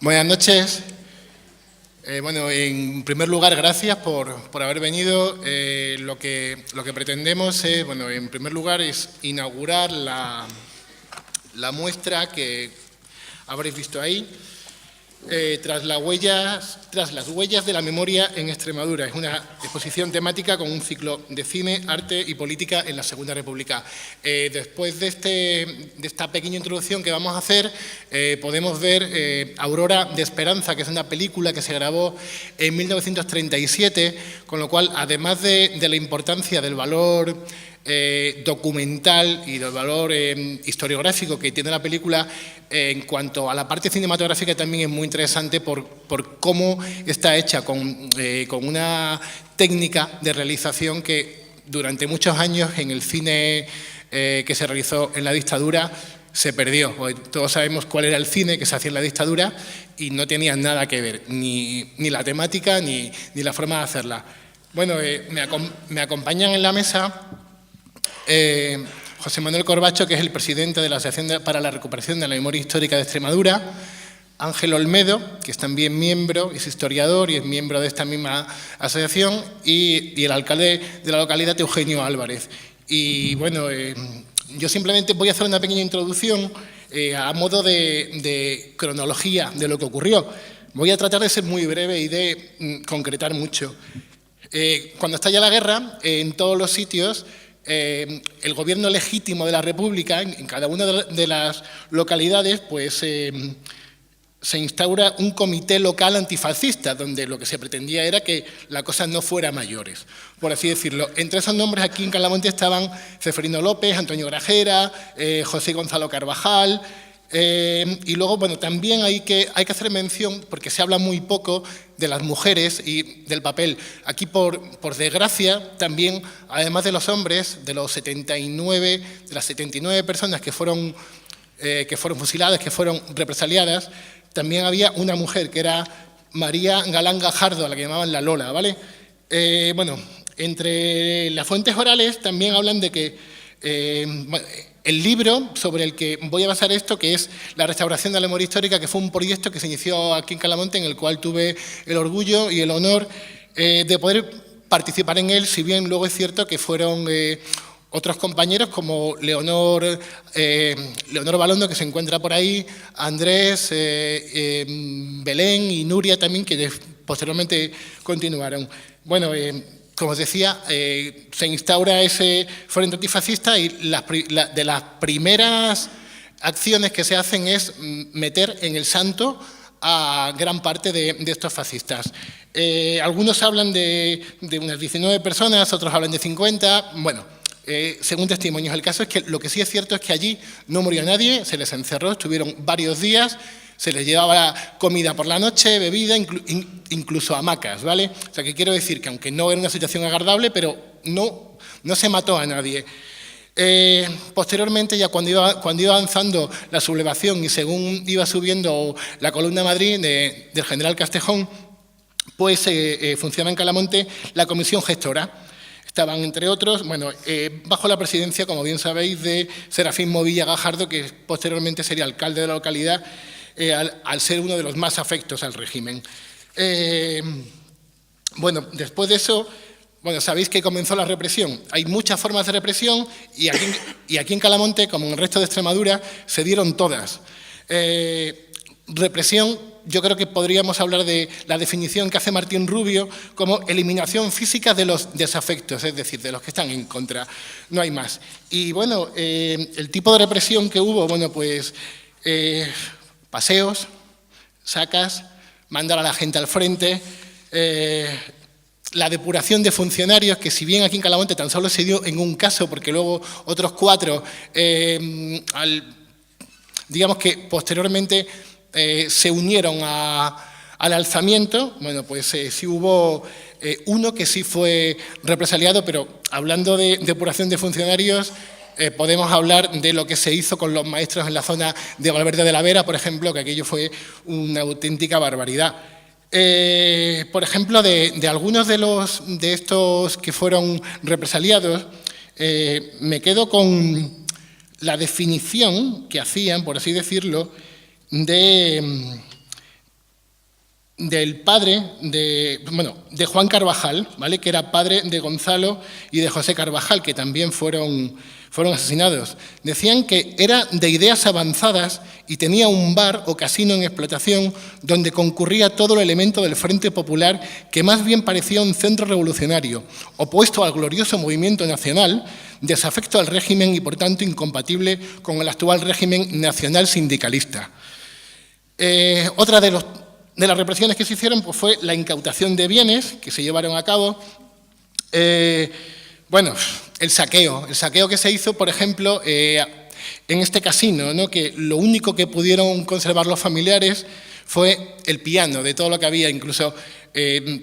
Buenas noches. Bueno, en primer lugar, gracias por haber venido. Lo que pretendemos es, bueno, en primer lugar, es inaugurar la muestra que habréis visto ahí, tras las huellas de la memoria en Extremadura. Es una exposición temática con un ciclo de cine, arte y política en la Segunda República. Después de esta pequeña introducción que vamos a hacer, podemos ver Aurora de Esperanza, que es una película que se grabó en 1937, con lo cual, además de la importancia del valor documental y del valor historiográfico que tiene la película, en cuanto a la parte cinematográfica también es muy interesante por cómo está hecha con una técnica de realización que durante muchos años en el cine que se realizó en la dictadura se perdió. Todos sabemos cuál era el cine que se hacía en la dictadura y no tenía nada que ver, ni la temática ni la forma de hacerla. Bueno, me acompañan en la mesa José Manuel Corbacho, que es el presidente de la Asociación para la Recuperación de la Memoria Histórica de Extremadura; Ángel Olmedo, que es también miembro, es historiador y es miembro de esta misma asociación; y el alcalde de la localidad, Eugenio Álvarez. Y bueno, yo simplemente voy a hacer una pequeña introducción a modo de cronología de lo que ocurrió. Voy a tratar de ser muy breve y de concretar mucho. Cuando estalla la guerra, en todos los sitios, el gobierno legítimo de la República, en cada una de las localidades, pues se instaura un comité local antifascista, donde lo que se pretendía era que la cosa no fuera a mayores, por así decirlo. Entre esos nombres aquí en Calamonte estaban Ceferino López, Antonio Grajera, José Gonzalo Carvajal. Y luego, bueno, también hay que hacer mención, porque se habla muy poco de las mujeres y del papel. Aquí, por desgracia, también, además de los hombres, de las 79 personas que fueron fusiladas, que fueron represaliadas, también había una mujer, que era María Galán Gajardo, a la que llamaban la Lola, ¿vale? Bueno, entre las fuentes orales también hablan de que el libro sobre el que voy a basar esto, que es La restauración de la memoria histórica, que fue un proyecto que se inició aquí en Calamonte, en el cual tuve el orgullo y el honor de poder participar en él, si bien luego es cierto que fueron otros compañeros como Leonor Balondo, que se encuentra por ahí, Andrés, Belén y Nuria también, que posteriormente continuaron. Bueno, como os decía, se instaura ese frente antifascista y de las primeras acciones que se hacen es meter en el santo a gran parte de estos fascistas. Algunos hablan de unas 19 personas, otros hablan de 50, bueno, según testimonios. El caso es que lo que sí es cierto es que allí no murió nadie, se les encerró, estuvieron varios días, se les llevaba comida por la noche, bebida, incluso hamacas, ¿vale? O sea, que quiero decir que aunque no era una situación agradable, pero no se mató a nadie. Posteriormente, ya cuando iba avanzando la sublevación y según iba subiendo la columna Madrid del general Castejón, pues funciona en Calamonte la comisión gestora. Estaban, entre otros, bueno, bajo la presidencia, como bien sabéis, de Serafín Movilla Gajardo, que posteriormente sería alcalde de la localidad, al ser uno de los más afectos al régimen. Bueno, después de eso, bueno, sabéis que comenzó la represión. Hay muchas formas de represión y aquí en Calamonte, como en el resto de Extremadura, se dieron todas. Represión, yo creo que podríamos hablar de la definición que hace Martín Rubio como eliminación física de los desafectos, es decir, de los que están en contra. No hay más. Y bueno, el tipo de represión que hubo, bueno, pues paseos, sacas, mandar a la gente al frente, la depuración de funcionarios, que si bien aquí en Calamonte tan solo se dio en un caso, porque luego otros 4, digamos que posteriormente se unieron al alzamiento, bueno, pues sí hubo uno que sí fue represaliado, pero hablando de depuración de funcionarios, podemos hablar de lo que se hizo con los maestros en la zona de Valverde de la Vera, por ejemplo, que aquello fue una auténtica barbaridad. Por ejemplo, de algunos de estos que fueron represaliados, me quedo con la definición que hacían, por así decirlo, de del padre de Juan Carvajal, ¿vale?, que era padre de Gonzalo y de José Carvajal, que también fueron asesinados. Decían que era de ideas avanzadas y tenía un bar o casino en explotación donde concurría todo el elemento del Frente Popular, que más bien parecía un centro revolucionario, opuesto al glorioso movimiento nacional, desafecto al régimen y, por tanto, incompatible con el actual régimen nacional sindicalista. Otra de las represiones que se hicieron pues, fue la incautación de bienes que se llevaron a cabo. El saqueo que se hizo, por ejemplo, en este casino, ¿no?, que lo único que pudieron conservar los familiares fue el piano de todo lo que había. Incluso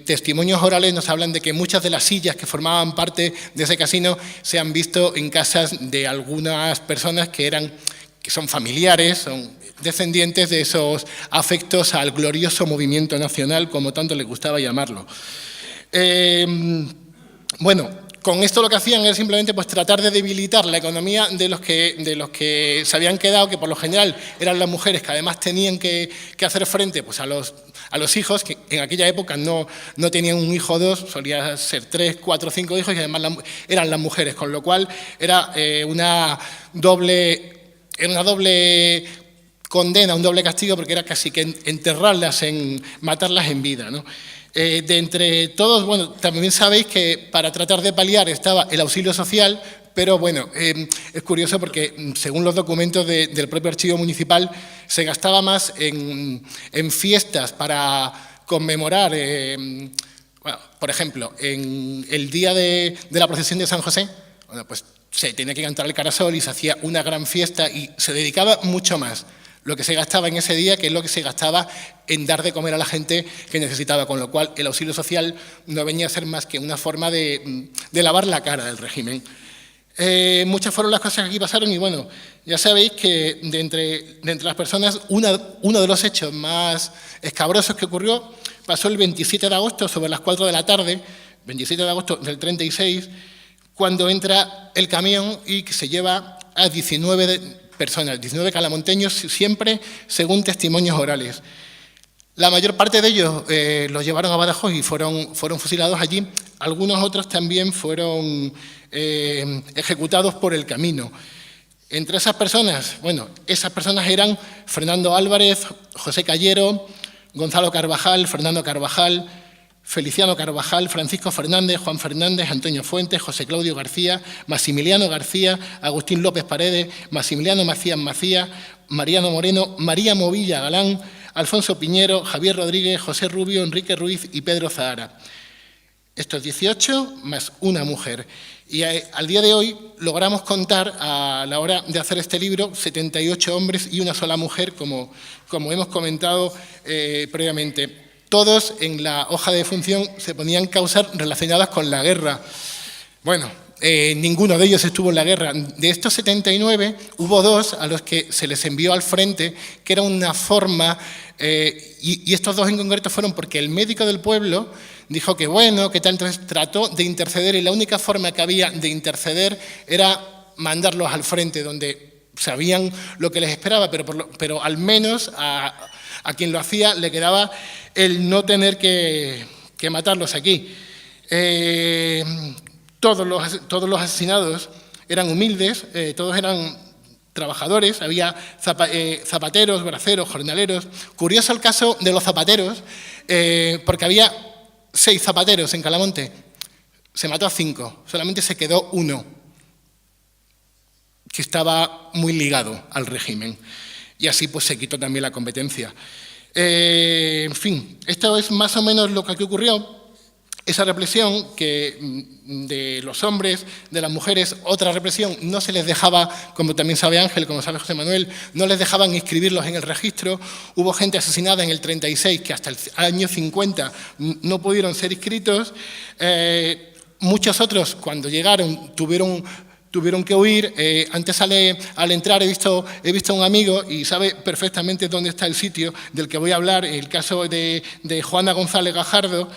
testimonios orales nos hablan de que muchas de las sillas que formaban parte de ese casino se han visto en casas de algunas personas que son familiares, son descendientes de esos afectos al glorioso movimiento nacional, como tanto les gustaba llamarlo. Con esto lo que hacían era simplemente pues, tratar de debilitar la economía de los que se habían quedado, que por lo general eran las mujeres, que además tenían que hacer frente pues, a los hijos, que en aquella época no tenían un hijo o dos, solía ser 3, 4, 5 hijos, y además eran las mujeres, con lo cual era una doble condena, un doble castigo, porque era casi que enterrarlas, matarlas en vida, ¿no? De entre todos, también sabéis que para tratar de paliar estaba el auxilio social, pero es curioso porque según los documentos del propio archivo municipal se gastaba más en fiestas para conmemorar, por ejemplo, en el día de la procesión de San José, pues se tenía que cantar el carasol y se hacía una gran fiesta y se dedicaba mucho más lo que se gastaba en ese día que es lo que se gastaba en dar de comer a la gente que necesitaba, con lo cual el auxilio social no venía a ser más que una forma de lavar la cara del régimen. Muchas fueron las cosas que aquí pasaron y ya sabéis que de entre las personas uno de los hechos más escabrosos que ocurrió pasó el 27 de agosto sobre las 4 de la tarde, 27 de agosto del 36, cuando entra el camión y que se lleva a 19 personas, 19 calamonteños, siempre según testimonios orales. La mayor parte de ellos los llevaron a Badajoz y fueron fusilados allí. Algunos otros también fueron ejecutados por el camino. Entre esas personas, esas personas eran Fernando Álvarez, José Callero, Gonzalo Carvajal, Fernando Carvajal, Feliciano Carvajal, Francisco Fernández, Juan Fernández, Antonio Fuentes, José Claudio García, Maximiliano García, Agustín López Paredes, Maximiliano Macías Macías, Mariano Moreno, María Movilla Galán, Alfonso Piñero, Javier Rodríguez, José Rubio, Enrique Ruiz y Pedro Zahara. Estos 18 más una mujer. Y al día de hoy logramos contar, a la hora de hacer este libro, 78 hombres y una sola mujer, como hemos comentado previamente. Todos en la hoja de función se ponían causas relacionadas con la guerra. Ninguno de ellos estuvo en la guerra. De estos 79 hubo 2 a los que se les envió al frente, que era una forma, y estos 2 en concreto fueron porque el médico del pueblo dijo que que tal, entonces trató de interceder y la única forma que había de interceder era mandarlos al frente, donde sabían lo que les esperaba, pero al menos a quien lo hacía le quedaba el no tener que matarlos aquí. Todos los asesinados eran humildes, todos eran trabajadores, había zapateros, braceros, jornaleros. Curioso el caso de los zapateros, porque había 6 zapateros en Calamonte, se mató a 5, solamente se quedó 1, que estaba muy ligado al régimen. Y así pues se quitó también la competencia. En fin, esto es más o menos lo que aquí ocurrió. Esa represión de los hombres, de las mujeres, otra represión, no se les dejaba, como también sabe Ángel, como sabe José Manuel, no les dejaban inscribirlos en el registro. Hubo gente asesinada en el 36 que hasta el año 50 no pudieron ser inscritos. Muchos otros, cuando llegaron, tuvieron que huir. Antes al entrar he visto a un amigo y sabe perfectamente dónde está el sitio del que voy a hablar, el caso de Juana González Gajardo,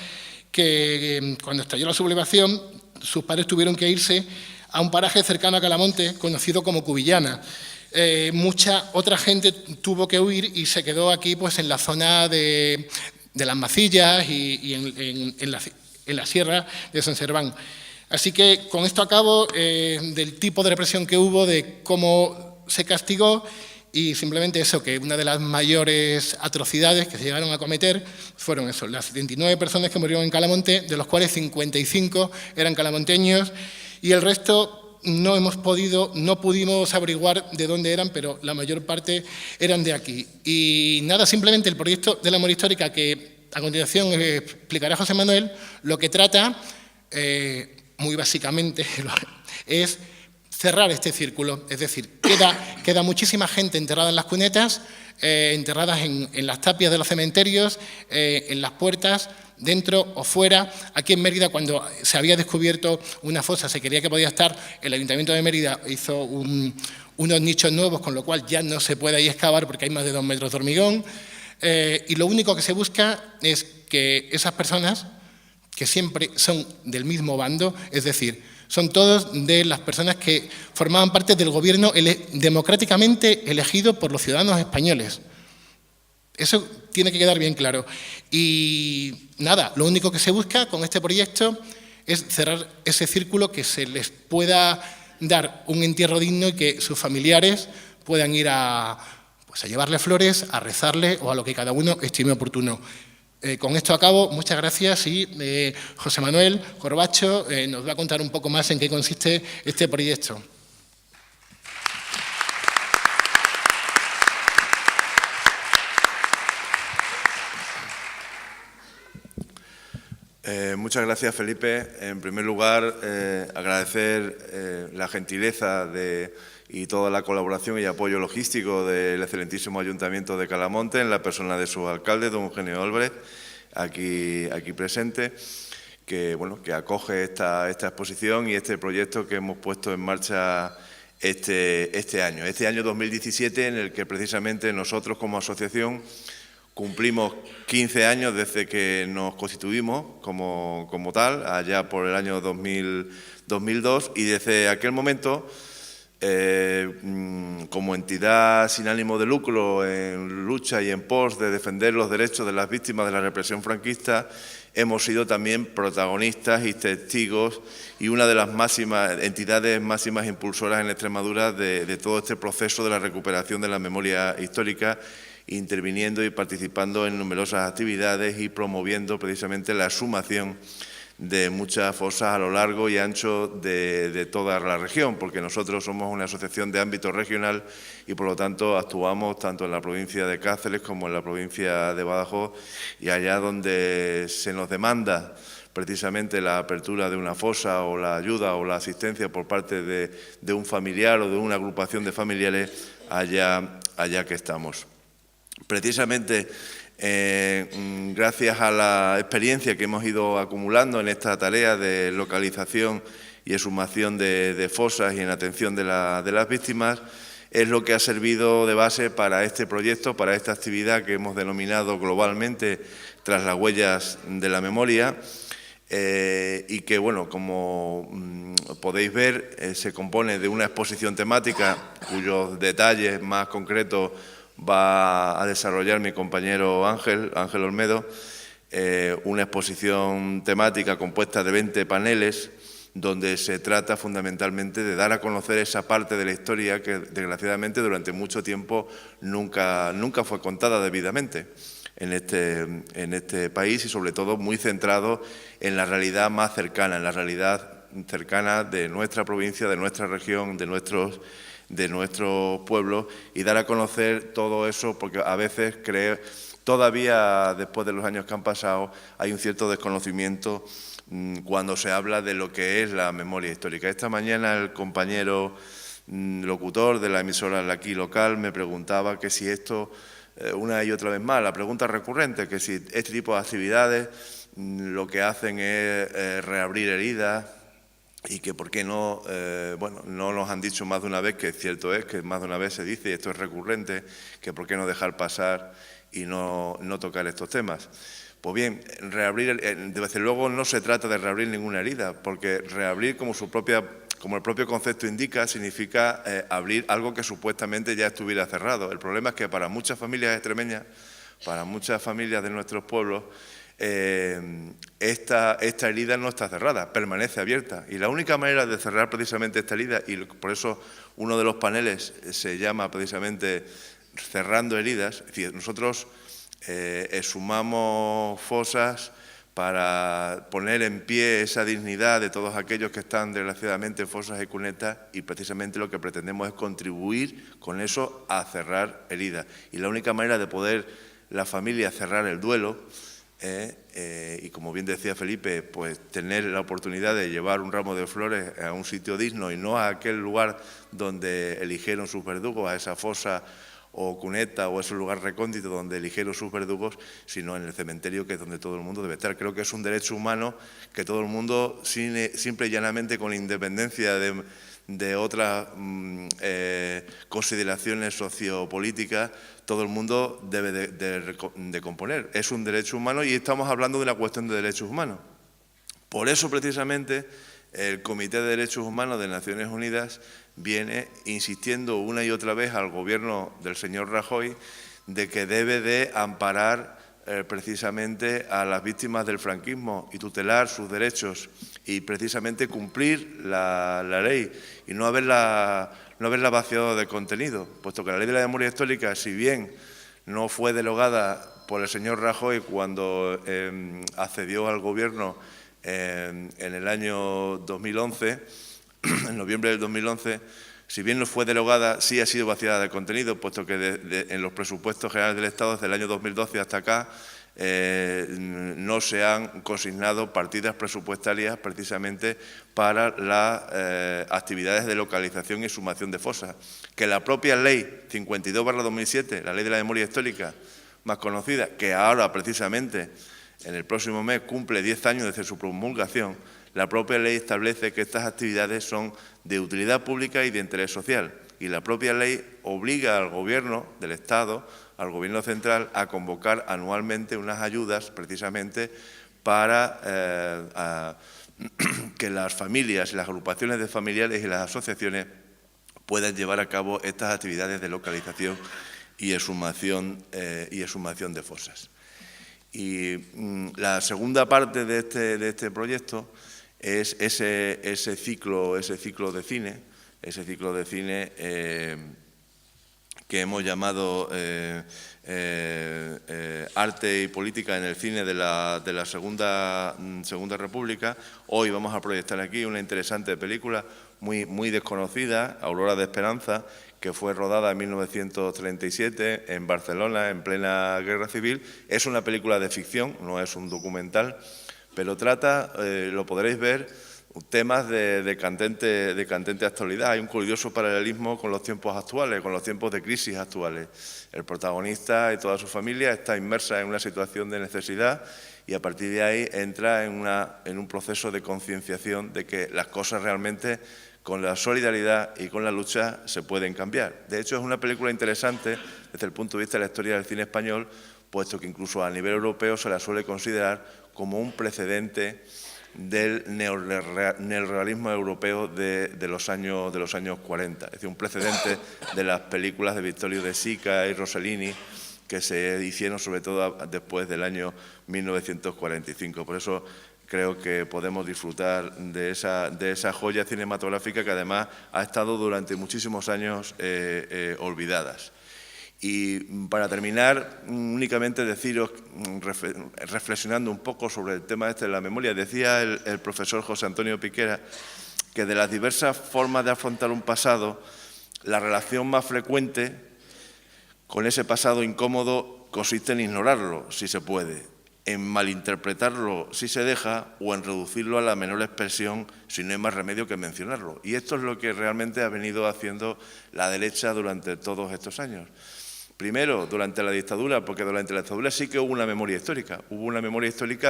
que cuando estalló la sublevación, sus padres tuvieron que irse a un paraje cercano a Calamonte, conocido como Cubillana. Mucha otra gente tuvo que huir y se quedó aquí pues, en la zona de las Macillas y en la sierra de San Serván. Así que con esto acabo del tipo de represión que hubo, de cómo se castigó y simplemente eso, que una de las mayores atrocidades que se llegaron a cometer fueron eso, las 79 personas que murieron en Calamonte, de los cuales 55 eran calamonteños y el resto no pudimos averiguar de dónde eran, pero la mayor parte eran de aquí. Y nada, simplemente el proyecto de la memoria histórica que a continuación explicará José Manuel, lo que trata, muy básicamente, es cerrar este círculo, es decir, queda muchísima gente enterrada en las cunetas, enterradas en las tapias de los cementerios, en las puertas, dentro o fuera. Aquí en Mérida, cuando se había descubierto una fosa, se creía que podía estar, el Ayuntamiento de Mérida hizo unos nichos nuevos, con lo cual ya no se puede ahí excavar porque hay más de 2 metros de hormigón. Y lo único que se busca es que esas personas, que siempre son del mismo bando, es decir, son todos de las personas que formaban parte del gobierno democráticamente elegido por los ciudadanos españoles. Eso tiene que quedar bien claro. Y nada, lo único que se busca con este proyecto es cerrar ese círculo, que se les pueda dar un entierro digno y que sus familiares puedan ir a llevarle flores, a rezarle o a lo que cada uno estime oportuno. Con esto acabo, muchas gracias y José Manuel Corbacho nos va a contar un poco más en qué consiste este proyecto. Muchas gracias, Felipe. En primer lugar, agradecer la gentileza y toda la colaboración y apoyo logístico del excelentísimo Ayuntamiento de Calamonte, en la persona de su alcalde, don Eugenio Olbrecht, aquí presente, que acoge esta exposición y este proyecto que hemos puesto en marcha este año 2017, en el que precisamente nosotros como asociación cumplimos 15 años desde que nos constituimos como tal, allá por el año 2002, y desde aquel momento, como entidad sin ánimo de lucro en lucha y en pos de defender los derechos de las víctimas de la represión franquista, hemos sido también protagonistas y testigos y una de las entidades máximas impulsoras en Extremadura de todo este proceso de la recuperación de la memoria histórica, interviniendo y participando en numerosas actividades y promoviendo precisamente la exhumación de muchas fosas a lo largo y ancho de toda la región, porque nosotros somos una asociación de ámbito regional y por lo tanto actuamos tanto en la provincia de Cáceres como en la provincia de Badajoz, y allá donde se nos demanda precisamente la apertura de una fosa o la ayuda o la asistencia por parte de un familiar o de una agrupación de familiares, allá que estamos. Precisamente gracias a la experiencia que hemos ido acumulando en esta tarea de localización y exhumación de fosas y en atención de las víctimas, es lo que ha servido de base para este proyecto, para esta actividad que hemos denominado globalmente Tras las huellas de la memoria, y que, como podéis ver, se compone de una exposición temática cuyos detalles más concretos va a desarrollar mi compañero Ángel Olmedo, una exposición temática compuesta de 20 paneles, donde se trata fundamentalmente de dar a conocer esa parte de la historia que, desgraciadamente, durante mucho tiempo nunca fue contada debidamente en este país, y sobre todo muy centrado en la realidad más cercana, en la realidad cercana de nuestra provincia, de nuestra región, de nuestros pueblos, y dar a conocer todo eso, porque a veces todavía después de los años que han pasado hay un cierto desconocimiento cuando se habla de lo que es la memoria histórica. Esta mañana el compañero locutor de la emisora aquí local me preguntaba que si esto, una y otra vez más, la pregunta recurrente, que si este tipo de actividades lo que hacen es reabrir heridas, y que por qué no, no nos han dicho más de una vez, que cierto es que más de una vez se dice, y esto es recurrente, que por qué no dejar pasar y no tocar estos temas. Pues bien, reabrir, desde luego no se trata de reabrir ninguna herida, porque reabrir, como el propio concepto indica, significa abrir algo que supuestamente ya estuviera cerrado. El problema es que para muchas familias extremeñas, para muchas familias de nuestros pueblos, esta herida no está cerrada, permanece abierta. Y la única manera de cerrar precisamente esta herida, y por eso uno de los paneles se llama precisamente Cerrando heridas, es decir, nosotros exhumamos fosas para poner en pie esa dignidad de todos aquellos que están desgraciadamente en fosas y cunetas, y precisamente lo que pretendemos es contribuir con eso a cerrar heridas. Y la única manera de poder la familia cerrar el duelo, y como bien decía Felipe, pues tener la oportunidad de llevar un ramo de flores a un sitio digno y no a aquel lugar donde eligieron sus verdugos, a esa fosa o cuneta o ese lugar recóndito donde eligieron sus verdugos, sino en el cementerio, que es donde todo el mundo debe estar. Creo que es un derecho humano que todo el mundo, simple y llanamente, con independencia de otras consideraciones sociopolíticas, todo el mundo debe de componer. Es un derecho humano y estamos hablando de una cuestión de derechos humanos. Por eso, precisamente, el Comité de Derechos Humanos de Naciones Unidas viene insistiendo una y otra vez al Gobierno del señor Rajoy de que debe de amparar precisamente a las víctimas del franquismo y tutelar sus derechos y precisamente cumplir la ley y no haberla vaciado de contenido, puesto que la Ley de la Memoria Histórica, si bien no fue derogada por el señor Rajoy cuando accedió al Gobierno en el año 2011, en noviembre del 2011, si bien no fue derogada, sí ha sido vaciada de contenido, puesto que en los presupuestos generales del Estado desde el año 2012 hasta acá no se han consignado partidas presupuestarias precisamente para las actividades de localización y exhumación de fosas, que la propia Ley 52/2007, la Ley de la Memoria Histórica más conocida, que ahora precisamente en el próximo mes cumple 10 años desde su promulgación, la propia ley establece que estas actividades son de utilidad pública y de interés social. Y la propia ley obliga al Gobierno del Estado, al Gobierno central, a convocar anualmente unas ayudas precisamente para que las familias y las agrupaciones de familiares y las asociaciones puedan llevar a cabo estas actividades de localización y exhumación de fosas. Y la segunda parte de este proyecto es ese ciclo de cine que hemos llamado Arte y Política en el Cine de la Segunda República. Hoy vamos a proyectar aquí una interesante película muy desconocida, Aurora de Esperanza, que fue rodada en 1937 en Barcelona, en plena Guerra Civil. Es una película de ficción, no es un documental, pero trata, lo podréis ver, temas de candente actualidad. Hay un curioso paralelismo con los tiempos actuales, con los tiempos de crisis actuales. El protagonista y toda su familia está inmersa en una situación de necesidad y a partir de ahí entra en un proceso de concienciación de que las cosas realmente, con la solidaridad y con la lucha, se pueden cambiar. De hecho, es una película interesante desde el punto de vista de la historia del cine español, puesto que incluso a nivel europeo se la suele considerar como un precedente del neorrealismo europeo de los años 40, es decir, un precedente de las películas de Vittorio De Sica y Rossellini que se hicieron sobre todo después del año 1945. Por eso creo que podemos disfrutar de esa joya cinematográfica que además ha estado durante muchísimos años olvidadas. Y para terminar, únicamente deciros, reflexionando un poco sobre el tema de la memoria, decía el profesor José Antonio Piquera que de las diversas formas de afrontar un pasado, la relación más frecuente con ese pasado incómodo consiste en ignorarlo, si se puede, en malinterpretarlo si se deja o en reducirlo a la menor expresión si no hay más remedio que mencionarlo. Y esto es lo que realmente ha venido haciendo la derecha durante todos estos años. Primero, durante la dictadura, porque durante la dictadura sí que hubo una memoria histórica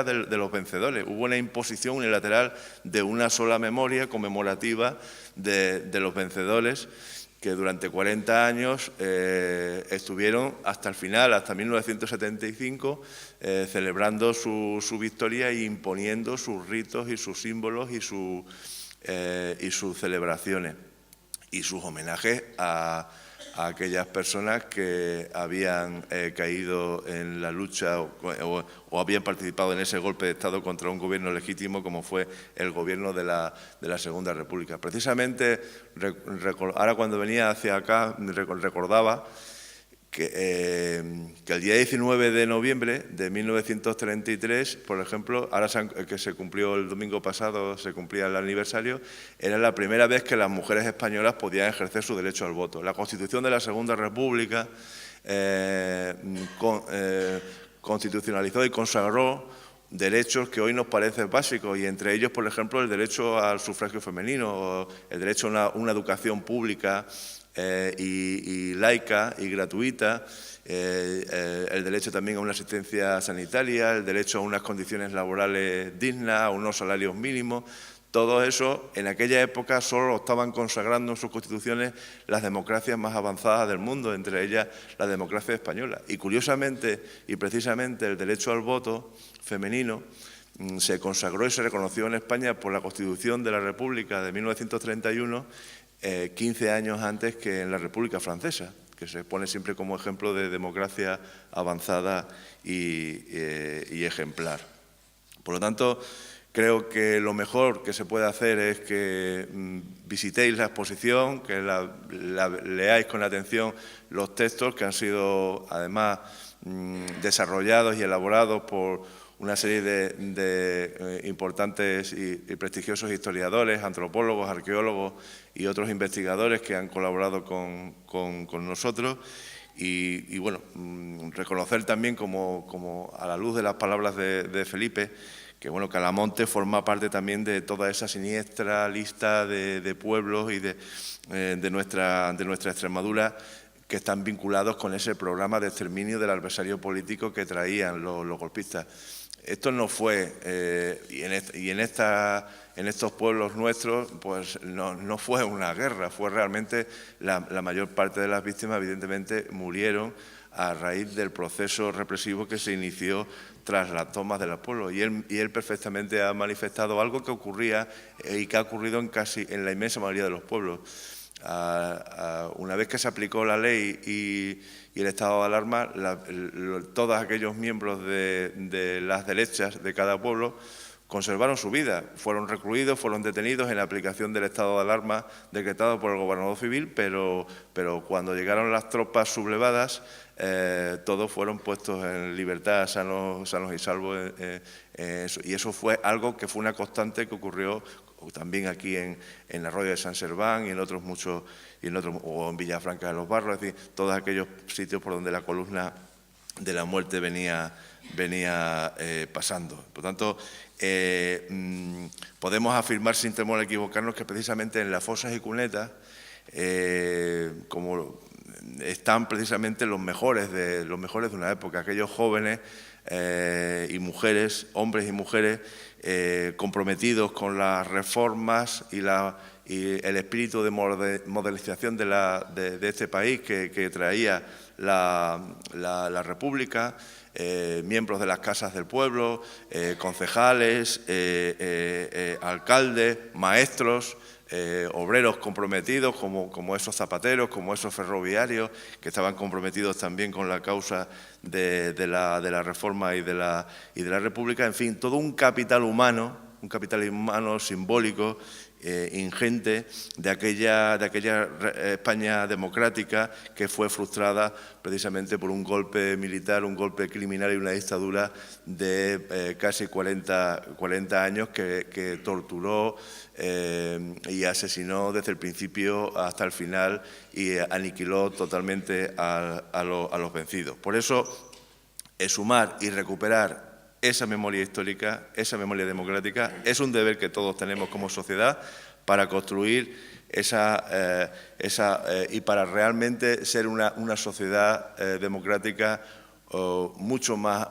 de los vencedores, hubo una imposición unilateral de una sola memoria conmemorativa de los vencedores, que durante 40 años estuvieron hasta el final, hasta 1975, celebrando su victoria e imponiendo sus ritos y sus símbolos y sus celebraciones y sus homenajes a a aquellas personas que habían caído en la lucha o habían participado en ese golpe de Estado contra un gobierno legítimo como fue el gobierno de la Segunda República. Precisamente, ahora cuando venía hacia acá, recordaba que el día 19 de noviembre de 1933, por ejemplo, ahora que se cumplió el domingo pasado, se cumplía el aniversario, era la primera vez que las mujeres españolas podían ejercer su derecho al voto. La Constitución de la Segunda República constitucionalizó y consagró derechos que hoy nos parecen básicos, y entre ellos, por ejemplo, el derecho al sufragio femenino, o el derecho a una educación pública y laica y gratuita, el derecho también a una asistencia sanitaria, el derecho a unas condiciones laborales dignas, a unos salarios mínimos. Todo eso, en aquella época, solo lo estaban consagrando en sus constituciones las democracias más avanzadas del mundo, entre ellas la democracia española. Y curiosamente, y precisamente, el derecho al voto femenino se consagró y se reconoció en España por la Constitución de la República de 1931, 15 años antes que en la República Francesa, que se pone siempre como ejemplo de democracia avanzada y ejemplar. Por lo tanto, creo que lo mejor que se puede hacer es que visitéis la exposición, que leáis con atención los textos que han sido, además, desarrollados y elaborados por una serie de importantes y prestigiosos historiadores, antropólogos, arqueólogos y otros investigadores que han colaborado con nosotros. Y bueno, reconocer también, como a la luz de las palabras de Felipe, que bueno, que Alamonte forma parte también de toda esa siniestra lista de pueblos y de nuestra Extremadura, que están vinculados con ese programa de exterminio del adversario político que traían los golpistas. Esto no fue, y en estos pueblos nuestros, pues no fue una guerra, fue realmente la mayor parte de las víctimas, evidentemente, murieron a raíz del proceso represivo que se inició tras las tomas de los pueblos. Y él perfectamente ha manifestado algo que ocurría y que ha ocurrido en la inmensa mayoría de los pueblos. Una vez que se aplicó la ley y el estado de alarma, todos aquellos miembros de las derechas de cada pueblo conservaron su vida, fueron recluidos, fueron detenidos en la aplicación del estado de alarma decretado por el gobernador civil, pero cuando llegaron las tropas sublevadas, todos fueron puestos en libertad, sanos y salvos, y eso fue algo que fue una constante que ocurrió también aquí en Arroyo de San Serván y en otros muchos, o en Villafranca de los Barros, es decir, todos aquellos sitios por donde la columna de la muerte venía pasando. Por tanto, podemos afirmar sin temor a equivocarnos que precisamente en las fosas y cunetas, como están precisamente los mejores de una época, aquellos jóvenes y mujeres, hombres y mujeres, comprometidos con las reformas y el espíritu de modernización de este país que traía la República, miembros de las casas del pueblo, concejales, alcaldes, maestros, obreros comprometidos como esos zapateros, como esos ferroviarios, que estaban comprometidos también con la causa de la reforma y de la República. En fin, todo un capital humano simbólico, ingente, de aquella España democrática que fue frustrada precisamente por un golpe militar, un golpe criminal y una dictadura de casi 40 años que torturó y asesinó desde el principio hasta el final y aniquiló totalmente a los vencidos. Por eso, exhumar y recuperar esa memoria histórica, esa memoria democrática, es un deber que todos tenemos como sociedad para construir y para realmente ser una sociedad democrática mucho más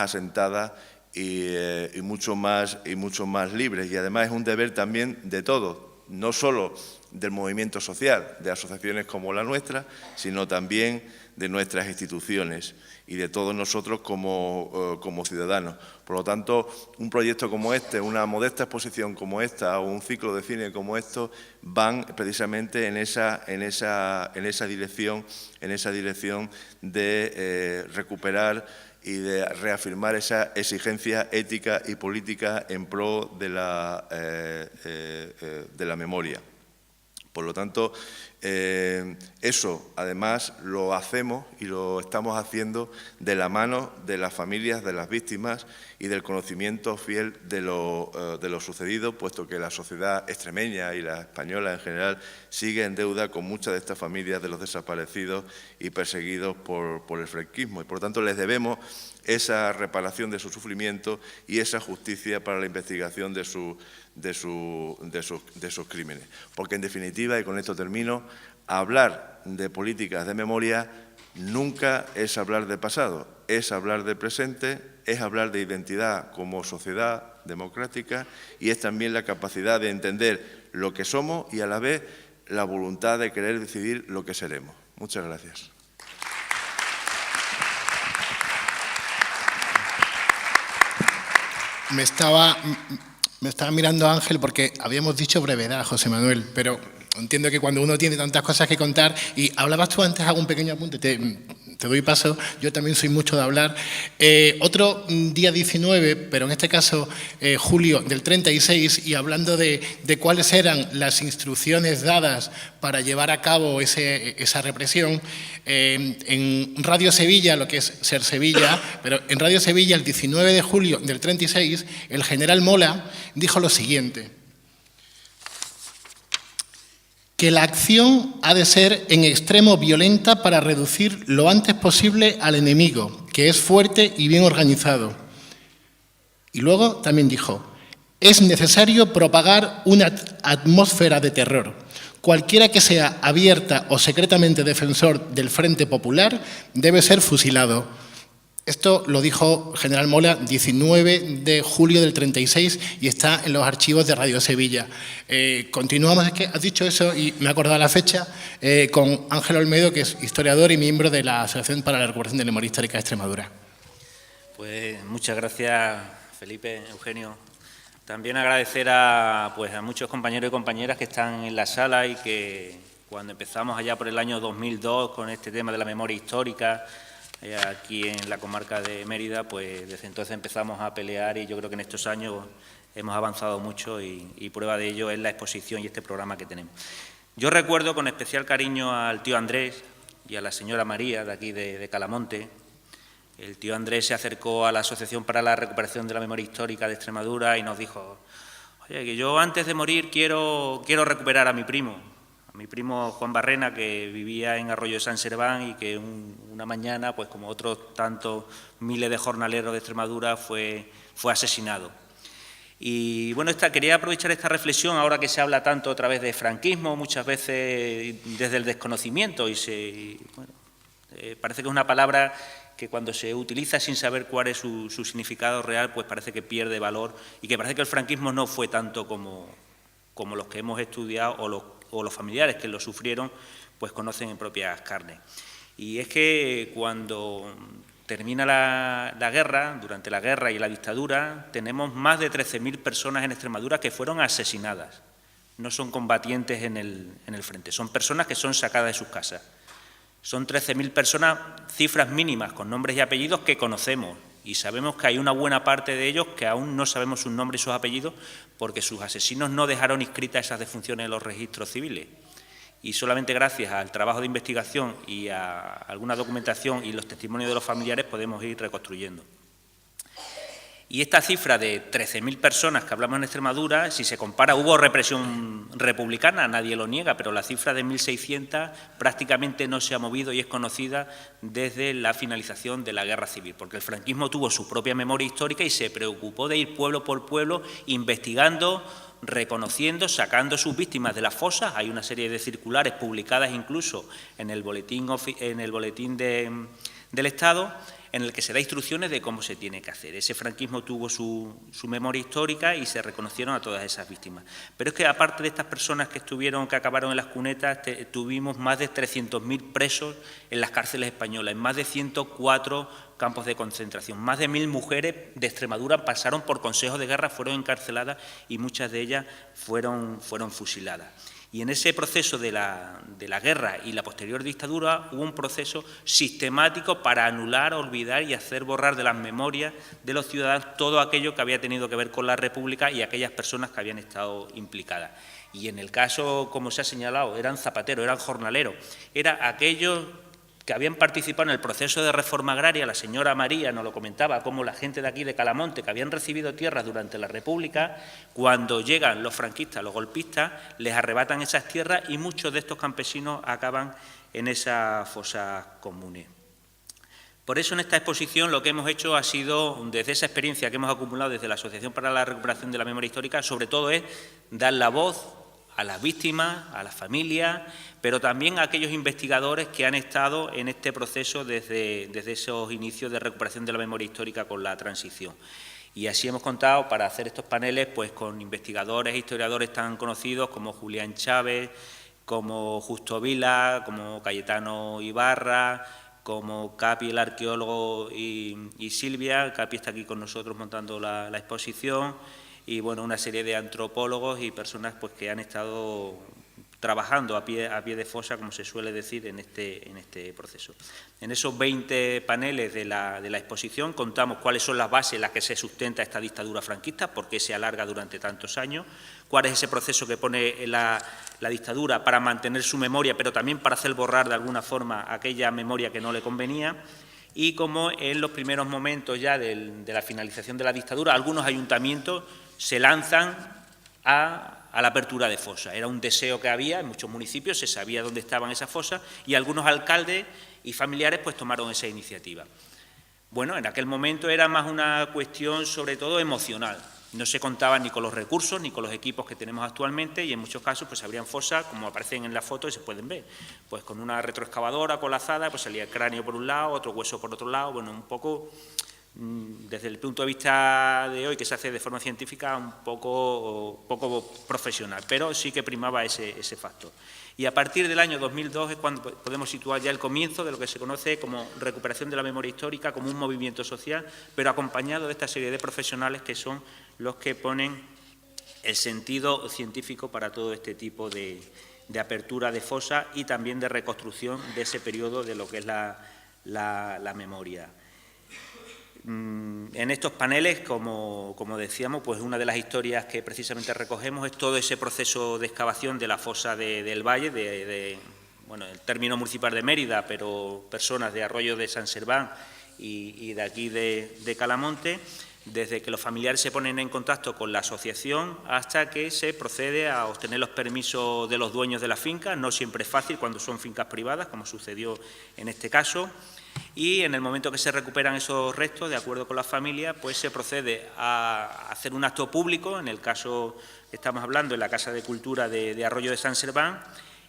asentada y mucho más libre. Y además es un deber también de todos, no solo del movimiento social, de asociaciones como la nuestra, sino también de nuestras instituciones y de todos nosotros como ciudadanos. Por lo tanto, un proyecto como este, una modesta exposición como esta o un ciclo de cine como esto van precisamente en esa dirección de recuperar y de reafirmar esa exigencia ética y política en pro de la memoria. Por lo tanto, eso además lo hacemos y lo estamos haciendo de la mano de las familias de las víctimas y del conocimiento fiel de lo sucedido, puesto que la sociedad extremeña y la española en general sigue en deuda con muchas de estas familias de los desaparecidos y perseguidos por el franquismo. Y por lo tanto les debemos esa reparación de su sufrimiento y esa justicia para la investigación de sus crímenes. Porque en definitiva, y con esto termino, hablar de políticas de memoria nunca es hablar de pasado, es hablar de presente, es hablar de identidad como sociedad democrática y es también la capacidad de entender lo que somos y a la vez la voluntad de querer decidir lo que seremos. Muchas gracias. Me estaba mirando Ángel porque habíamos dicho brevedad, José Manuel, pero entiendo que cuando uno tiene tantas cosas que contar, y hablabas tú antes, hago un pequeño apunte, te doy paso, yo también soy mucho de hablar. Otro día 19, pero en este caso julio del 36, y hablando de cuáles eran las instrucciones dadas para llevar a cabo esa represión, en Radio Sevilla, lo que es Ser Sevilla, pero en Radio Sevilla el 19 de julio del 36, el general Mola dijo lo siguiente: que la acción ha de ser en extremo violenta para reducir lo antes posible al enemigo, que es fuerte y bien organizado. Y luego también dijo: es necesario propagar una atmósfera de terror. Cualquiera que sea abierta o secretamente defensor del Frente Popular debe ser fusilado. Esto lo dijo el general Mola 19 de julio del 36 y está en los archivos de Radio Sevilla. Continuamos, es que has dicho eso y me he acordado la fecha, con Ángel Olmedo, que es historiador y miembro de la Asociación para la Recuperación de la Memoria Histórica de Extremadura. Pues muchas gracias, Felipe, Eugenio. También agradecer a muchos compañeros y compañeras que están en la sala y que cuando empezamos allá por el año 2002 con este tema de la memoria histórica, aquí en la comarca de Mérida, pues desde entonces empezamos a pelear y yo creo que en estos años hemos avanzado mucho y prueba de ello es la exposición y este programa que tenemos. Yo recuerdo con especial cariño al tío Andrés y a la señora María de aquí de Calamonte. El tío Andrés se acercó a la Asociación para la Recuperación de la Memoria Histórica de Extremadura y nos dijo: oye, que yo antes de morir quiero recuperar a mi primo Juan Barrena, que vivía en Arroyo de San Serván y que una mañana, pues como otros tantos miles de jornaleros de Extremadura, fue asesinado. Y bueno, quería aprovechar esta reflexión, ahora que se habla tanto otra vez de franquismo, muchas veces desde el desconocimiento, parece que es una palabra que cuando se utiliza sin saber cuál es su significado real, pues parece que pierde valor y que parece que el franquismo no fue tanto como los que hemos estudiado o los familiares que lo sufrieron, pues conocen en propias carnes. Y es que cuando termina la guerra, durante la guerra y la dictadura, tenemos más de 13.000 personas en Extremadura que fueron asesinadas. No son combatientes en el frente, son personas que son sacadas de sus casas. Son 13.000 personas, cifras mínimas, con nombres y apellidos que conocemos, y sabemos que hay una buena parte de ellos que aún no sabemos sus nombres y sus apellidos porque sus asesinos no dejaron inscritas esas defunciones en los registros civiles. Y solamente gracias al trabajo de investigación y a alguna documentación y los testimonios de los familiares podemos ir reconstruyendo. Y esta cifra de 13.000 personas que hablamos en Extremadura, si se compara, hubo represión republicana, nadie lo niega, pero la cifra de 1.600 prácticamente no se ha movido y es conocida desde la finalización de la Guerra Civil, porque el franquismo tuvo su propia memoria histórica y se preocupó de ir pueblo por pueblo investigando, reconociendo, sacando sus víctimas de las fosas. Hay una serie de circulares publicadas incluso en el boletín del Estado, en el que se da instrucciones de cómo se tiene que hacer. Ese franquismo tuvo su memoria histórica y se reconocieron a todas esas víctimas. Pero es que aparte de estas personas que acabaron en las cunetas, tuvimos más de 300.000 presos en las cárceles españolas, en más de 104 campos de concentración. Más de 1.000 mujeres de Extremadura pasaron por consejos de guerra, fueron encarceladas y muchas de ellas fueron fusiladas. Y en ese proceso de la guerra y la posterior dictadura hubo un proceso sistemático para anular, olvidar y hacer borrar de las memorias de los ciudadanos todo aquello que había tenido que ver con la República y aquellas personas que habían estado implicadas. Y en el caso, como se ha señalado, eran zapateros, eran jornaleros, eran aquellos que habían participado en el proceso de reforma agraria. La señora María nos lo comentaba, como la gente de aquí de Calamonte, que habían recibido tierras durante la República, cuando llegan los franquistas, los golpistas, les arrebatan esas tierras y muchos de estos campesinos acaban en esas fosas comunes. Por eso en esta exposición lo que hemos hecho ha sido, desde esa experiencia que hemos acumulado desde la Asociación para la Recuperación de la Memoria Histórica, sobre todo es dar la voz a las víctimas, a las familias, pero también a aquellos investigadores que han estado en este proceso desde esos inicios de recuperación de la memoria histórica con la transición. Y así hemos contado para hacer estos paneles pues con investigadores e historiadores tan conocidos como Julián Chávez, como Justo Vila, como Cayetano Ibarra, como Capi, el arqueólogo, y Silvia. Capi está aquí con nosotros montando la exposición. Y bueno, una serie de antropólogos y personas pues que han estado trabajando a pie de fosa, como se suele decir, en este proceso. En esos 20 paneles de la exposición contamos cuáles son las bases en las que se sustenta esta dictadura franquista, por qué se alarga durante tantos años, cuál es ese proceso que pone la dictadura para mantener su memoria, pero también para hacer borrar de alguna forma aquella memoria que no le convenía, y cómo en los primeros momentos ya de la finalización de la dictadura algunos ayuntamientos se lanzan a la apertura de fosas. Era un deseo que había en muchos municipios, se sabía dónde estaban esas fosas y algunos alcaldes y familiares pues tomaron esa iniciativa. Bueno, en aquel momento era más una cuestión sobre todo emocional. No se contaba ni con los recursos ni con los equipos que tenemos actualmente y en muchos casos pues abrían fosas, como aparecen en la foto y se pueden ver. Pues con una retroexcavadora colazada pues salía el cráneo por un lado, otro hueso por otro lado, bueno, un poco desde el punto de vista de hoy, que se hace de forma científica, un poco profesional, pero sí que primaba ese factor. Y a partir del año 2002 es cuando podemos situar ya el comienzo de lo que se conoce como recuperación de la memoria histórica, como un movimiento social, pero acompañado de esta serie de profesionales que son los que ponen el sentido científico para todo este tipo de apertura de fosa y también de reconstrucción de ese periodo de lo que es la memoria. En estos paneles, como decíamos, pues una de las historias que precisamente recogemos es todo ese proceso de excavación de la fosa del Valle, bueno, el término municipal de Mérida, pero personas de Arroyo de San Serván y de aquí de Calamonte, desde que los familiares se ponen en contacto con la asociación hasta que se procede a obtener los permisos de los dueños de la finca. No siempre es fácil cuando son fincas privadas, como sucedió en este caso. Y en el momento que se recuperan esos restos, de acuerdo con la familia, pues se procede a hacer un acto público, en el caso que estamos hablando, en la Casa de Cultura de Arroyo de San Serván,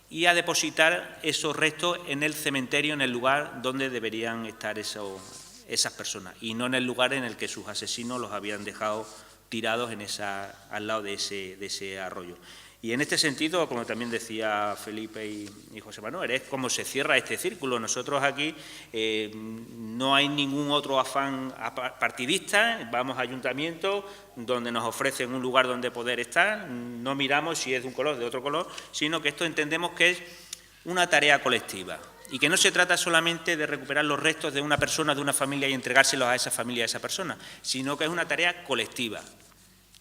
y a depositar esos restos en el cementerio, en el lugar donde deberían estar esas personas, y no en el lugar en el que sus asesinos los habían dejado tirados al lado de ese arroyo. Y en este sentido, como también decía Felipe y José Manuel, es como se cierra este círculo. Nosotros aquí no hay ningún otro afán partidista, vamos a ayuntamientos donde nos ofrecen un lugar donde poder estar, no miramos si es de un color o de otro color, sino que esto entendemos que es una tarea colectiva y que no se trata solamente de recuperar los restos de una persona, de una familia y entregárselos a esa familia, a esa persona, sino que es una tarea colectiva.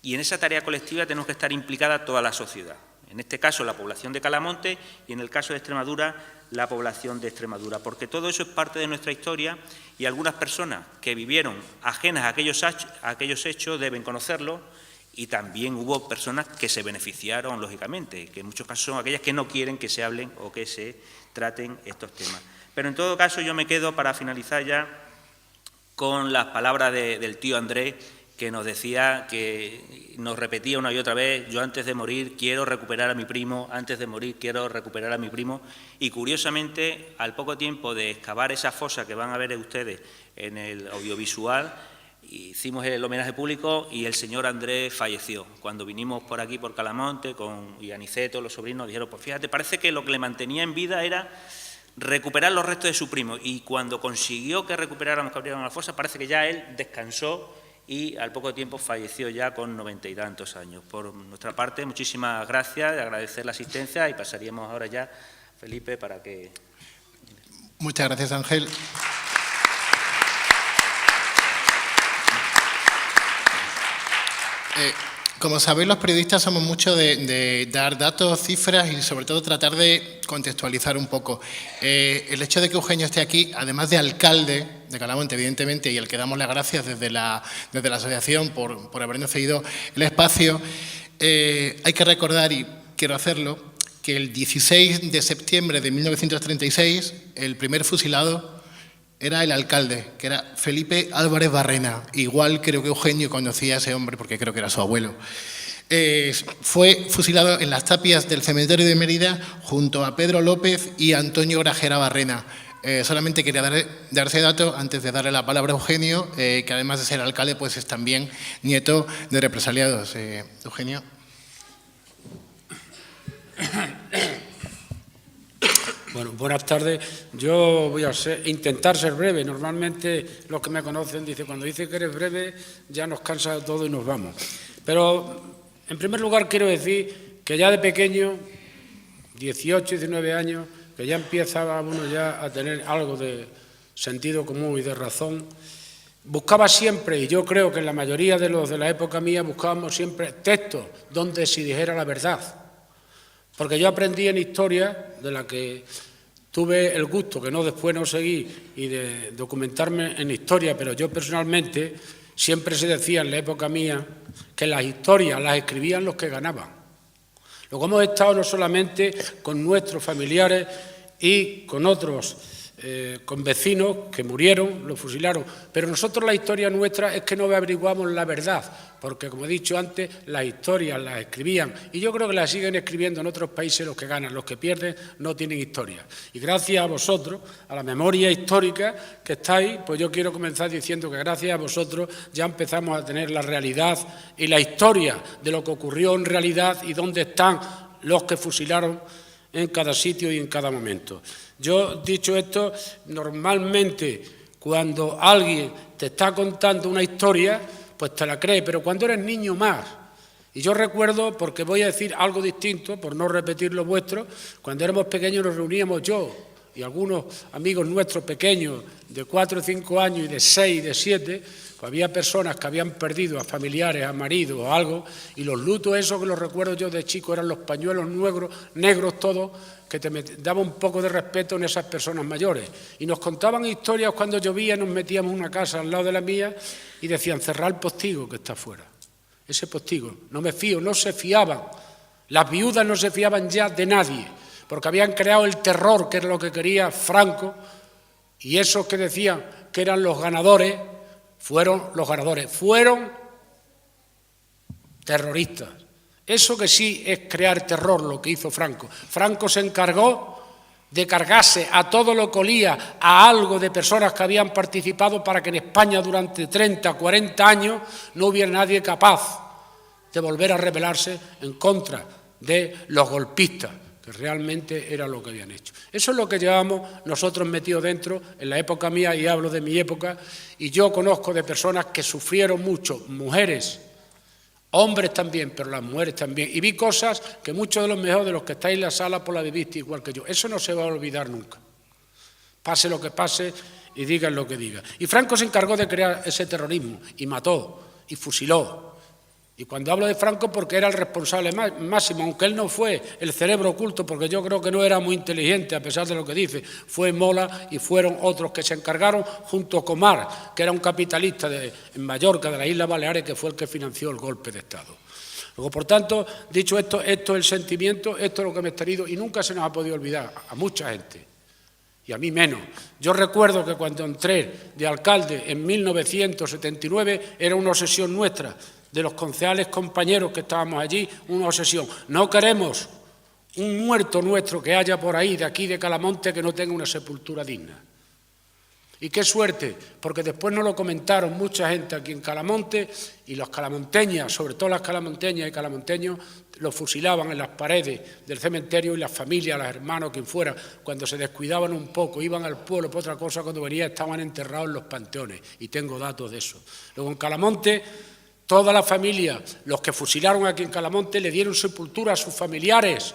Y en esa tarea colectiva tenemos que estar implicada toda la sociedad. En este caso, la población de Calamonte y en el caso de Extremadura, la población de Extremadura. Porque todo eso es parte de nuestra historia y algunas personas que vivieron ajenas a aquellos hechos deben conocerlo y también hubo personas que se beneficiaron, lógicamente, que en muchos casos son aquellas que no quieren que se hablen o que se traten estos temas. Pero en todo caso yo me quedo para finalizar ya con las palabras del tío Andrés, que nos decía, que nos repetía una y otra vez: yo antes de morir quiero recuperar a mi primo, antes de morir quiero recuperar a mi primo. Y curiosamente, al poco tiempo de excavar esa fosa que van a ver ustedes en el audiovisual, hicimos el homenaje público y el señor Andrés falleció. Cuando vinimos por aquí, por Calamonte, y Aniceto, los sobrinos, dijeron: pues fíjate, parece que lo que le mantenía en vida era recuperar los restos de su primo. Y cuando consiguió que recuperáramos, que abrieran la fosa, parece que ya él descansó y al poco tiempo falleció ya con 90 y tantos años. Por nuestra parte, muchísimas gracias, agradecer la asistencia y pasaríamos ahora ya, Felipe, para que... Muchas gracias, Ángel. Como sabéis, los periodistas somos mucho de dar datos, cifras y sobre todo tratar de contextualizar un poco. El hecho de que Eugenio esté aquí, además de alcalde de Calamonte, evidentemente, y al que damos las gracias desde la asociación por habernos cedido el espacio, hay que recordar, y quiero hacerlo, que el 16 de septiembre de 1936, el primer fusilado era el alcalde, que era Felipe Álvarez Barrena. Igual creo que Eugenio conocía a ese hombre porque creo que era su abuelo. Fue fusilado en las tapias del cementerio de Mérida junto a Pedro López y Antonio Grajera Barrena. Solamente quería dar ese dato antes de darle la palabra a Eugenio, que además de ser alcalde, pues es también nieto de represaliados. Eugenio. Bueno, buenas tardes. Yo voy a intentar ser breve. Normalmente los que me conocen dicen: cuando dice que eres breve ya nos cansa todo y nos vamos. Pero en primer lugar quiero decir que ya de pequeño, 18, 19 años, que ya empieza uno ya a tener algo de sentido común y de razón, buscaba siempre, y yo creo que en la mayoría de los de la época mía buscábamos siempre textos donde se dijera la verdad. Porque yo aprendí en historia, de la que tuve el gusto, que después no seguí, y de documentarme en historia, pero yo personalmente siempre se decía en la época mía que las historias las escribían los que ganaban. Luego hemos estado no solamente con nuestros familiares y con otros, con vecinos que murieron, los fusilaron, pero nosotros la historia nuestra es que no averiguamos la verdad, porque como he dicho antes, las historias las escribían y yo creo que las siguen escribiendo en otros países los que ganan, los que pierden no tienen historia. Y gracias a vosotros, a la memoria histórica que estáis, pues yo quiero comenzar diciendo que gracias a vosotros ya empezamos a tener la realidad y la historia de lo que ocurrió en realidad y dónde están los que fusilaron en cada sitio y en cada momento. Yo, dicho esto, normalmente cuando alguien te está contando una historia, pues te la crees, pero cuando eres niño más. Y yo recuerdo, porque voy a decir algo distinto, por no repetir lo vuestro, cuando éramos pequeños nos reuníamos yo y algunos amigos nuestros pequeños de 4 o 5 años y de 6 y de 7, pues había personas que habían perdido a familiares, a maridos o algo, y los lutos esos que los recuerdo yo de chico eran los pañuelos negros todos, que te daba un poco de respeto en esas personas mayores. Y nos contaban historias cuando llovía, nos metíamos en una casa al lado de la mía y decían: cerrad el postigo que está afuera. Ese postigo, no me fío, no se fiaban. Las viudas no se fiaban ya de nadie, porque habían creado el terror, que era lo que quería Franco, y esos que decían que eran los ganadores, fueron los ganadores, fueron terroristas. Eso que sí es crear terror, lo que hizo Franco. Franco se encargó de cargarse a todo lo que olía a algo de personas que habían participado para que en España durante 30, 40 años no hubiera nadie capaz de volver a rebelarse en contra de los golpistas, que realmente era lo que habían hecho. Eso es lo que llevamos nosotros metidos dentro en la época mía, y hablo de mi época, y yo conozco de personas que sufrieron mucho, mujeres, hombres también, pero las mujeres también, y vi cosas que muchos de los mejores de los que estáis en la sala pues la viviste igual que yo. Eso no se va a olvidar nunca, pase lo que pase y digan lo que digan. Y Franco se encargó de crear ese terrorismo y mató y fusiló. Y cuando hablo de Franco, porque era el responsable máximo, aunque él no fue el cerebro oculto, porque yo creo que no era muy inteligente, a pesar de lo que dice, fue Mola y fueron otros que se encargaron, junto a Comar, que era un capitalista en Mallorca, de las Islas Baleares, que fue el que financió el golpe de Estado. Luego, por tanto, dicho esto, esto es el sentimiento, esto es lo que me he tenido, y nunca se nos ha podido olvidar a mucha gente. y a mí menos. Yo recuerdo que cuando entré de alcalde en 1979 era una obsesión nuestra, de los concejales compañeros que estábamos allí, una obsesión. No queremos un muerto nuestro que haya por ahí, de aquí de Calamonte, que no tenga una sepultura digna. Y qué suerte, porque después nos lo comentaron mucha gente aquí en Calamonte, y los calamonteñas, sobre todo las calamonteñas y calamonteños, los fusilaban en las paredes del cementerio, y las familias, los hermanos, quien fuera, cuando se descuidaban un poco, iban al pueblo por otra cosa, cuando venían estaban enterrados en los panteones, y tengo datos de eso. Luego en Calamonte, toda la familia, los que fusilaron aquí en Calamonte, le dieron sepultura a sus familiares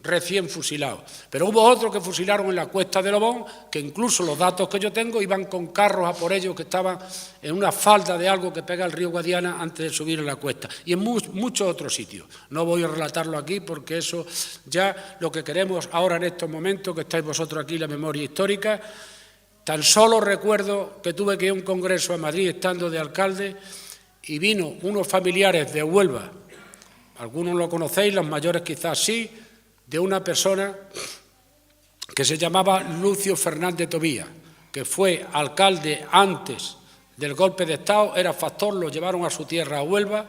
recién fusilados. Pero hubo otros que fusilaron en la Cuesta de Lobón, que incluso los datos que yo tengo iban con carros a por ellos, que estaban en una falda de algo que pega el río Guadiana antes de subir a la cuesta, y en muchos otros sitios. No voy a relatarlo aquí porque eso ya lo que queremos ahora en estos momentos, que estáis vosotros aquí, la memoria histórica. Tan solo recuerdo que tuve que ir a un congreso a Madrid estando de alcalde, y vino unos familiares de Huelva, algunos lo conocéis, los mayores quizás sí, de una persona que se llamaba Lucio Fernández Tobía, que fue alcalde antes del golpe de Estado, era factor, lo llevaron a su tierra, a Huelva,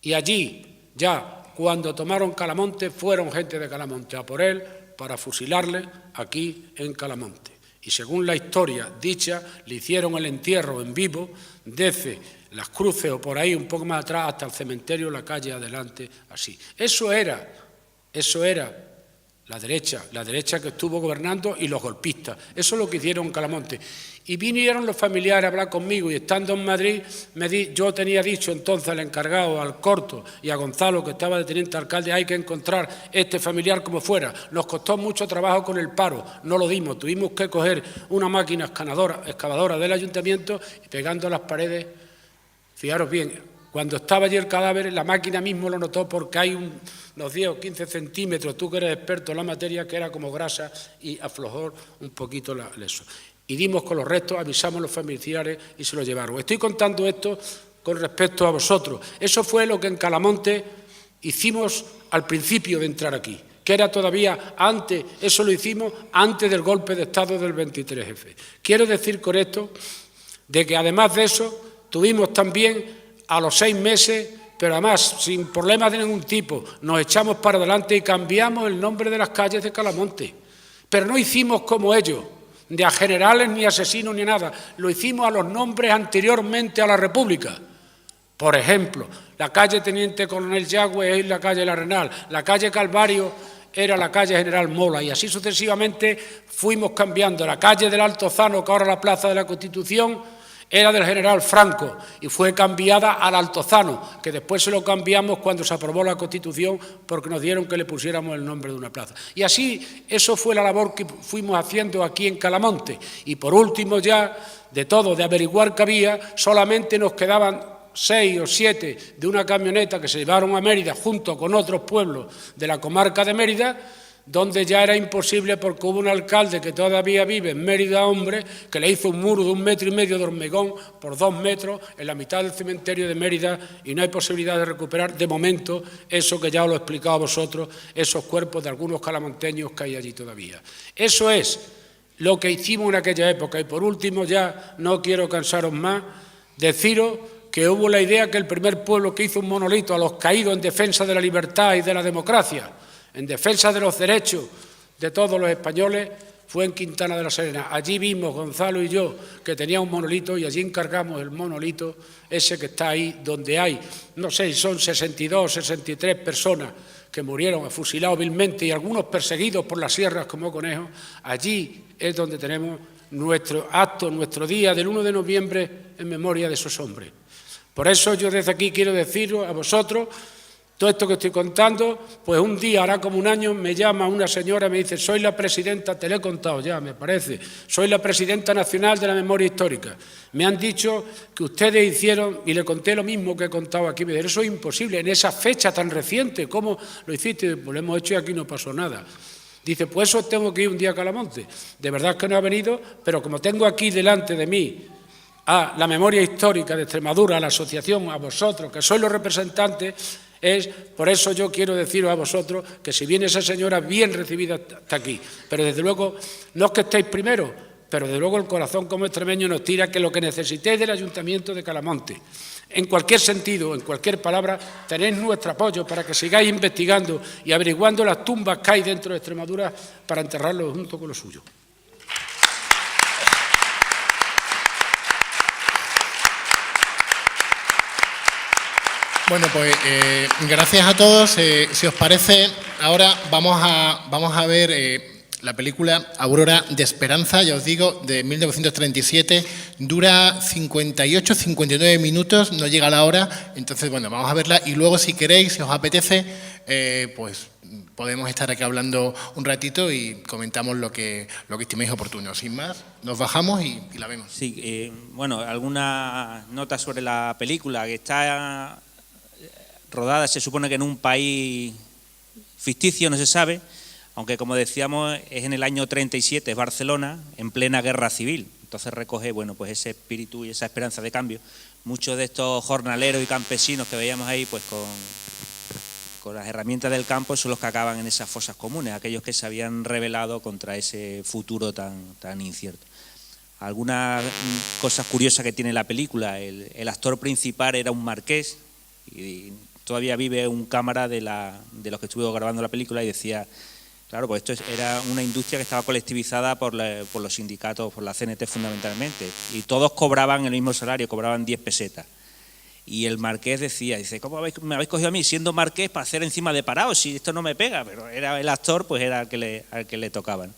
y allí, ya cuando tomaron Calamonte, fueron gente de Calamonte a por él para fusilarle aquí en Calamonte. Y según la historia dicha, le hicieron el entierro en vivo desde Las Cruces o por ahí, un poco más atrás, hasta el cementerio, la calle adelante, así. Eso era la derecha que estuvo gobernando y los golpistas. Eso es lo que hicieron en Calamonte. Y vinieron los familiares a hablar conmigo, y estando en Madrid, yo tenía dicho entonces al encargado, al Corto y a Gonzalo, que estaba de teniente alcalde, hay que encontrar este familiar como fuera. Nos costó mucho trabajo con el paro, no lo dimos, tuvimos que coger una máquina excavadora del ayuntamiento y pegando a las paredes. Fijaros bien, cuando estaba allí el cadáver, la máquina mismo lo notó porque hay unos 10 o 15 centímetros, tú que eres experto en la materia, que era como grasa y aflojó un poquito eso. Y dimos con los restos, avisamos a los familiares y se los llevaron. Estoy contando esto con respecto a vosotros. Eso fue lo que en Calamonte hicimos al principio de entrar aquí, que era todavía antes, eso lo hicimos antes del golpe de Estado del 23F. Quiero decir con esto de que además de eso tuvimos también a los 6 meses, pero además sin problemas de ningún tipo, nos echamos para adelante y cambiamos el nombre de las calles de Calamonte. Pero no hicimos como ellos, de a generales ni asesinos ni nada, lo hicimos a los nombres anteriormente a la República. Por ejemplo, la calle Teniente Coronel Yagüe es la calle El Arenal, la calle Calvario era la calle General Mola, y así sucesivamente fuimos cambiando. La calle del Altozano, que ahora es la Plaza de la Constitución, era del general Franco y fue cambiada al Altozano, que después se lo cambiamos cuando se aprobó la Constitución porque nos dieron que le pusiéramos el nombre de una plaza. Y así, eso fue la labor que fuimos haciendo aquí en Calamonte. Y por último ya, de todo, de averiguar qué había, solamente nos quedaban 6 o 7 de una camioneta que se llevaron a Mérida junto con otros pueblos de la comarca de Mérida, donde ya era imposible porque hubo un alcalde que todavía vive en Mérida, hombre, que le hizo un muro de 1,5 metros de hormigón por 2 metros en la mitad del cementerio de Mérida, y no hay posibilidad de recuperar de momento eso que ya os lo he explicado a vosotros, esos cuerpos de algunos calamonteños que hay allí todavía. Eso es lo que hicimos en aquella época. Y por último, ya no quiero cansaros más, deciros que hubo la idea que el primer pueblo que hizo un monolito a los caídos en defensa de la libertad y de la democracia, en defensa de los derechos de todos los españoles, fue en Quintana de la Serena. Allí vimos, Gonzalo y yo, que tenía un monolito, y allí encargamos el monolito, ese que está ahí, donde hay, no sé, son 62, 63 personas que murieron fusilados vilmente y algunos perseguidos por las sierras como conejos. Allí es donde tenemos nuestro acto, nuestro día del 1 de noviembre en memoria de esos hombres. Por eso yo desde aquí quiero deciros a vosotros, todo esto que estoy contando, pues un día, hará como un año, me llama una señora y me dice: soy la presidenta, te lo he contado ya, me parece, soy la presidenta nacional de la memoria histórica. Me han dicho que ustedes hicieron, y le conté lo mismo que he contado aquí, me dijeron: eso es imposible, en esa fecha tan reciente, ¿cómo lo hiciste? Pues lo hemos hecho y aquí no pasó nada. Dice: pues eso tengo que ir un día a Calamonte. De verdad que no ha venido, pero como tengo aquí delante de mí a la memoria histórica de Extremadura, a la asociación, a vosotros, que sois los representantes, Por eso yo quiero deciros a vosotros que si viene esa señora bien recibida hasta aquí, pero desde luego no es que estéis primero, pero desde luego el corazón como extremeño nos tira que lo que necesitéis del Ayuntamiento de Calamonte, en cualquier sentido, en cualquier palabra, tenéis nuestro apoyo para que sigáis investigando y averiguando las tumbas que hay dentro de Extremadura para enterrarlos junto con lo suyo. Bueno, pues gracias a todos. Si os parece, ahora vamos a ver la película Aurora de Esperanza, ya os digo, de 1937, dura 58-59 minutos, no llega a la hora, entonces, bueno, vamos a verla y luego, si queréis, si os apetece, pues podemos estar aquí hablando un ratito y comentamos lo que estiméis oportuno. Sin más, nos bajamos y la vemos. Sí, bueno, algunas notas sobre la película, que está rodada, se supone que en un país ficticio, no se sabe, aunque como decíamos es en el año 37, es Barcelona, en plena guerra civil. Entonces recoge, bueno, pues ese espíritu y esa esperanza de cambio. Muchos de estos jornaleros y campesinos que veíamos ahí, pues con las herramientas del campo, son los que acaban en esas fosas comunes, aquellos que se habían rebelado contra ese futuro tan incierto. Algunas cosas curiosas que tiene la película: el actor principal era un marqués, y todavía vive un cámara de los que estuvo grabando la película, y decía, claro, pues esto era una industria que estaba colectivizada por los sindicatos, por la CNT fundamentalmente, y todos cobraban el mismo salario, cobraban 10 pesetas. Y el marqués decía, dice, ¿cómo me habéis cogido a mí siendo marqués para hacer encima de parado si esto no me pega? Pero era el actor, pues era al que le tocaban.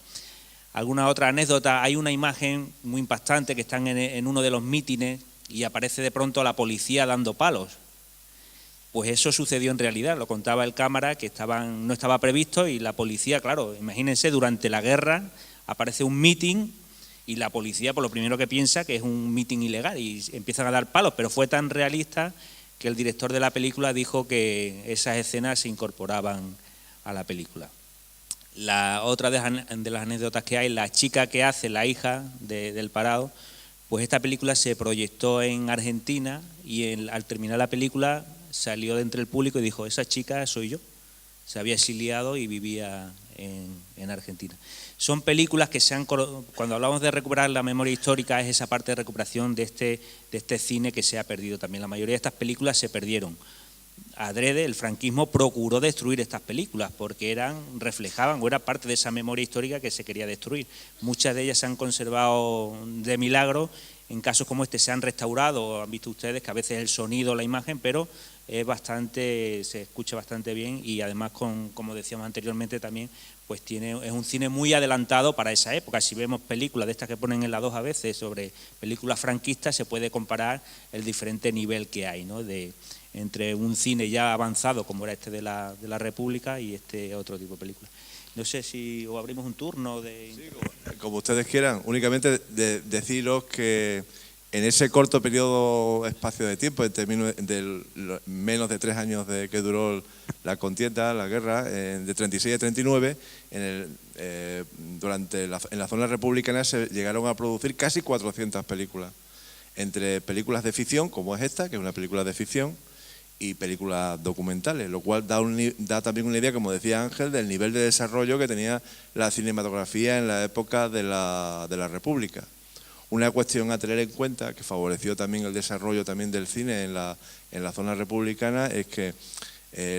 Alguna otra anécdota: hay una imagen muy impactante que están en uno de los mítines y aparece de pronto la policía dando palos. Pues eso sucedió en realidad, lo contaba el cámara, que no estaba previsto, y la policía, claro, imagínense, durante la guerra aparece un mitin y la policía, por lo primero que piensa que es un mitin ilegal, y empiezan a dar palos, pero fue tan realista que el director de la película dijo que esas escenas se incorporaban a la película. La otra de las anécdotas que hay, la chica que hace la hija del parado, pues esta película se proyectó en Argentina y al terminar la película salió de entre el público y dijo, esa chica soy yo. Se había exiliado y vivía en Argentina. Son películas que cuando hablamos de recuperar la memoria histórica, es esa parte de recuperación de este cine que se ha perdido también. La mayoría de estas películas se perdieron. Adrede, el franquismo procuró destruir estas películas porque reflejaban o era parte de esa memoria histórica que se quería destruir. Muchas de ellas se han conservado de milagro. En casos como este se han restaurado, han visto ustedes que a veces el sonido, la imagen, pero se escucha bastante bien, y además, como decíamos anteriormente también, pues es un cine muy adelantado para esa época. Si vemos películas de estas que ponen en la 2 a veces sobre películas franquistas, se puede comparar el diferente nivel que hay, ¿no?, entre un cine ya avanzado como era este de la República y este otro tipo de películas. No sé si os abrimos un turno de... Sí, como ustedes quieran. Únicamente deciros que en ese corto espacio de tiempo, en términos de menos de 3 años que duró la contienda, la guerra, de 36 a 39, en la zona republicana se llegaron a producir casi 400 películas, entre películas de ficción, como es esta, que es una película de ficción, y películas documentales, lo cual da también una idea, como decía Ángel, del nivel de desarrollo que tenía la cinematografía en la época de la República. Una cuestión a tener en cuenta, que favoreció también el desarrollo también del cine en la zona republicana, es que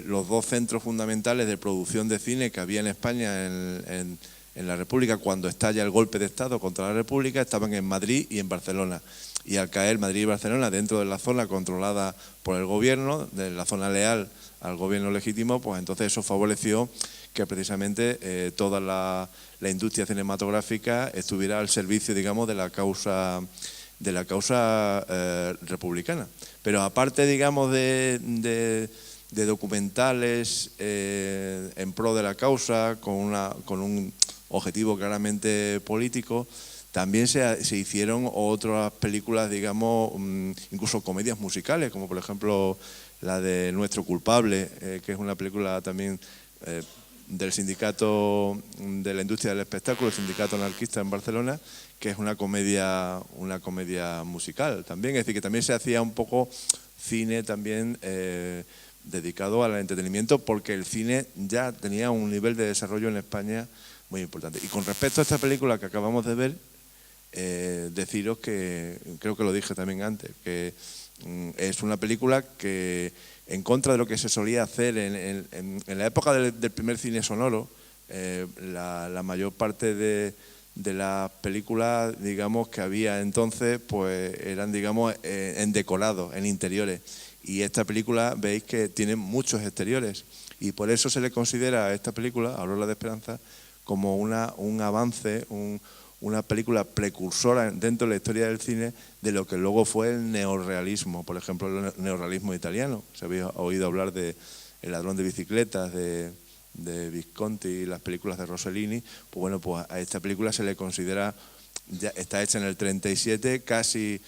los dos centros fundamentales de producción de cine que había en España en la República, cuando estalla el golpe de Estado contra la República, estaban en Madrid y en Barcelona. Y al caer Madrid y Barcelona dentro de la zona controlada por el gobierno, de la zona leal al gobierno legítimo, pues entonces eso favoreció que precisamente toda la industria cinematográfica estuviera al servicio, digamos, de la causa republicana. Pero aparte, digamos, de documentales en pro de la causa, con un objetivo claramente político, también se hicieron otras películas, digamos, incluso comedias musicales, como por ejemplo la de Nuestro culpable, que es una película también del sindicato de la industria del espectáculo, el sindicato anarquista en Barcelona, que es una comedia musical también. Es decir, que también se hacía un poco cine también dedicado al entretenimiento, porque el cine ya tenía un nivel de desarrollo en España muy importante. Y con respecto a esta película que acabamos de ver, deciros que, creo que lo dije también antes, que es una película que, en contra de lo que se solía hacer en la época del primer cine sonoro, la mayor parte de las películas, digamos, que había entonces, pues eran, digamos, en decorados, en interiores. Y esta película, veis que tiene muchos exteriores. Y por eso se le considera a esta película, Aurora de Esperanza, como un avance, una película precursora dentro de la historia del cine de lo que luego fue el neorrealismo, por ejemplo, el neorrealismo italiano. Se había oído hablar de El ladrón de bicicletas, de Visconti y las películas de Rossellini. Pues bueno, pues a esta película se le considera, ya está hecha en el 37, casi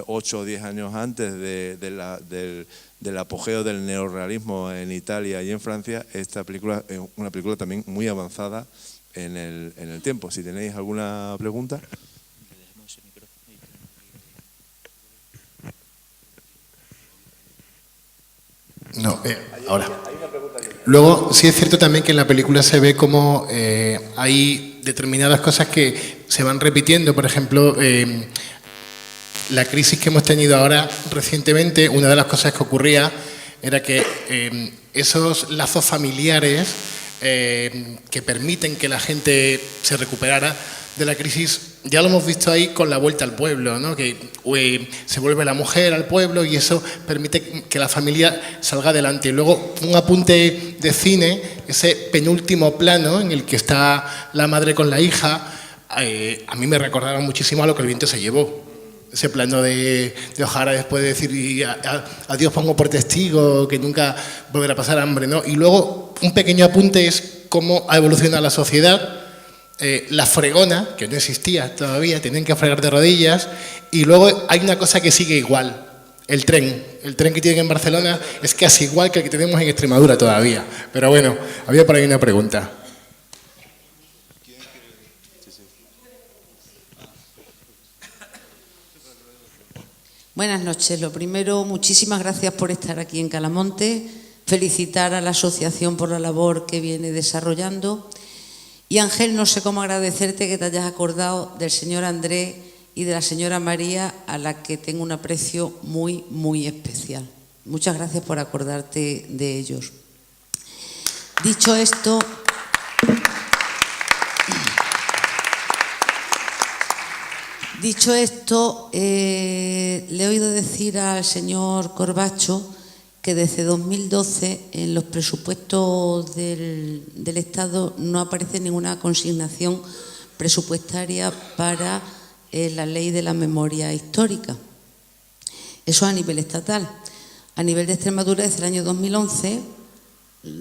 8 o 10 años antes del apogeo del neorrealismo en Italia y en Francia. Esta película es una película también muy avanzada en el tiempo. Si tenéis alguna pregunta. No, ahora. Luego, sí es cierto también que en la película se ve como hay determinadas cosas que se van repitiendo. Por ejemplo, la crisis que hemos tenido ahora recientemente, una de las cosas que ocurría era que esos lazos familiares que permiten que la gente se recuperara de la crisis, ya lo hemos visto ahí con la vuelta al pueblo, ¿no? Que se vuelve la mujer al pueblo y eso permite que la familia salga adelante. Y luego un apunte de cine, ese penúltimo plano en el que está la madre con la hija, a mí me recordaba muchísimo a Lo que el viento se llevó. Ese plano de O'Hara después de decir adiós pongo por testigo que nunca volverá a pasar hambre, ¿no? Y luego un pequeño apunte es cómo ha evolucionado la sociedad. La fregona, que no existía todavía, tenían que fregar de rodillas, y luego hay una cosa que sigue igual, el tren que tienen en Barcelona es casi igual que el que tenemos en Extremadura todavía, pero bueno, había por ahí una pregunta. Buenas noches. Lo primero, muchísimas gracias por estar aquí en Calamonte, felicitar a la asociación por la labor que viene desarrollando. Y Ángel, no sé cómo agradecerte que te hayas acordado del señor Andrés y de la señora María, a la que tengo un aprecio muy, muy especial. Muchas gracias por acordarte de ellos. Dicho esto, le he oído decir al señor Corbacho que desde 2012 en los presupuestos del Estado no aparece ninguna consignación presupuestaria para la ley de la memoria histórica. Eso a nivel estatal. A nivel de Extremadura, desde el año 2011,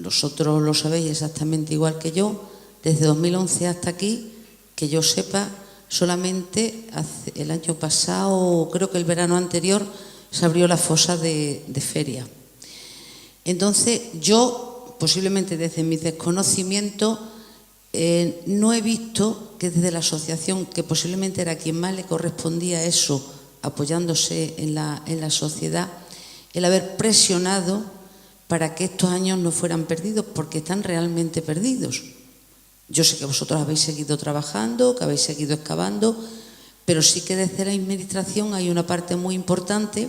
vosotros lo sabéis exactamente igual que yo, desde 2011 hasta aquí, que yo sepa, solamente el año pasado, creo que el verano anterior, se abrió la fosa de Feria. Entonces, yo, posiblemente desde mi desconocimiento, no he visto que desde la asociación, que posiblemente era quien más le correspondía eso, apoyándose en la sociedad, el haber presionado para que estos años no fueran perdidos, porque están realmente perdidos. Yo sé que vosotros habéis seguido trabajando, que habéis seguido excavando, pero sí que desde la administración hay una parte muy importante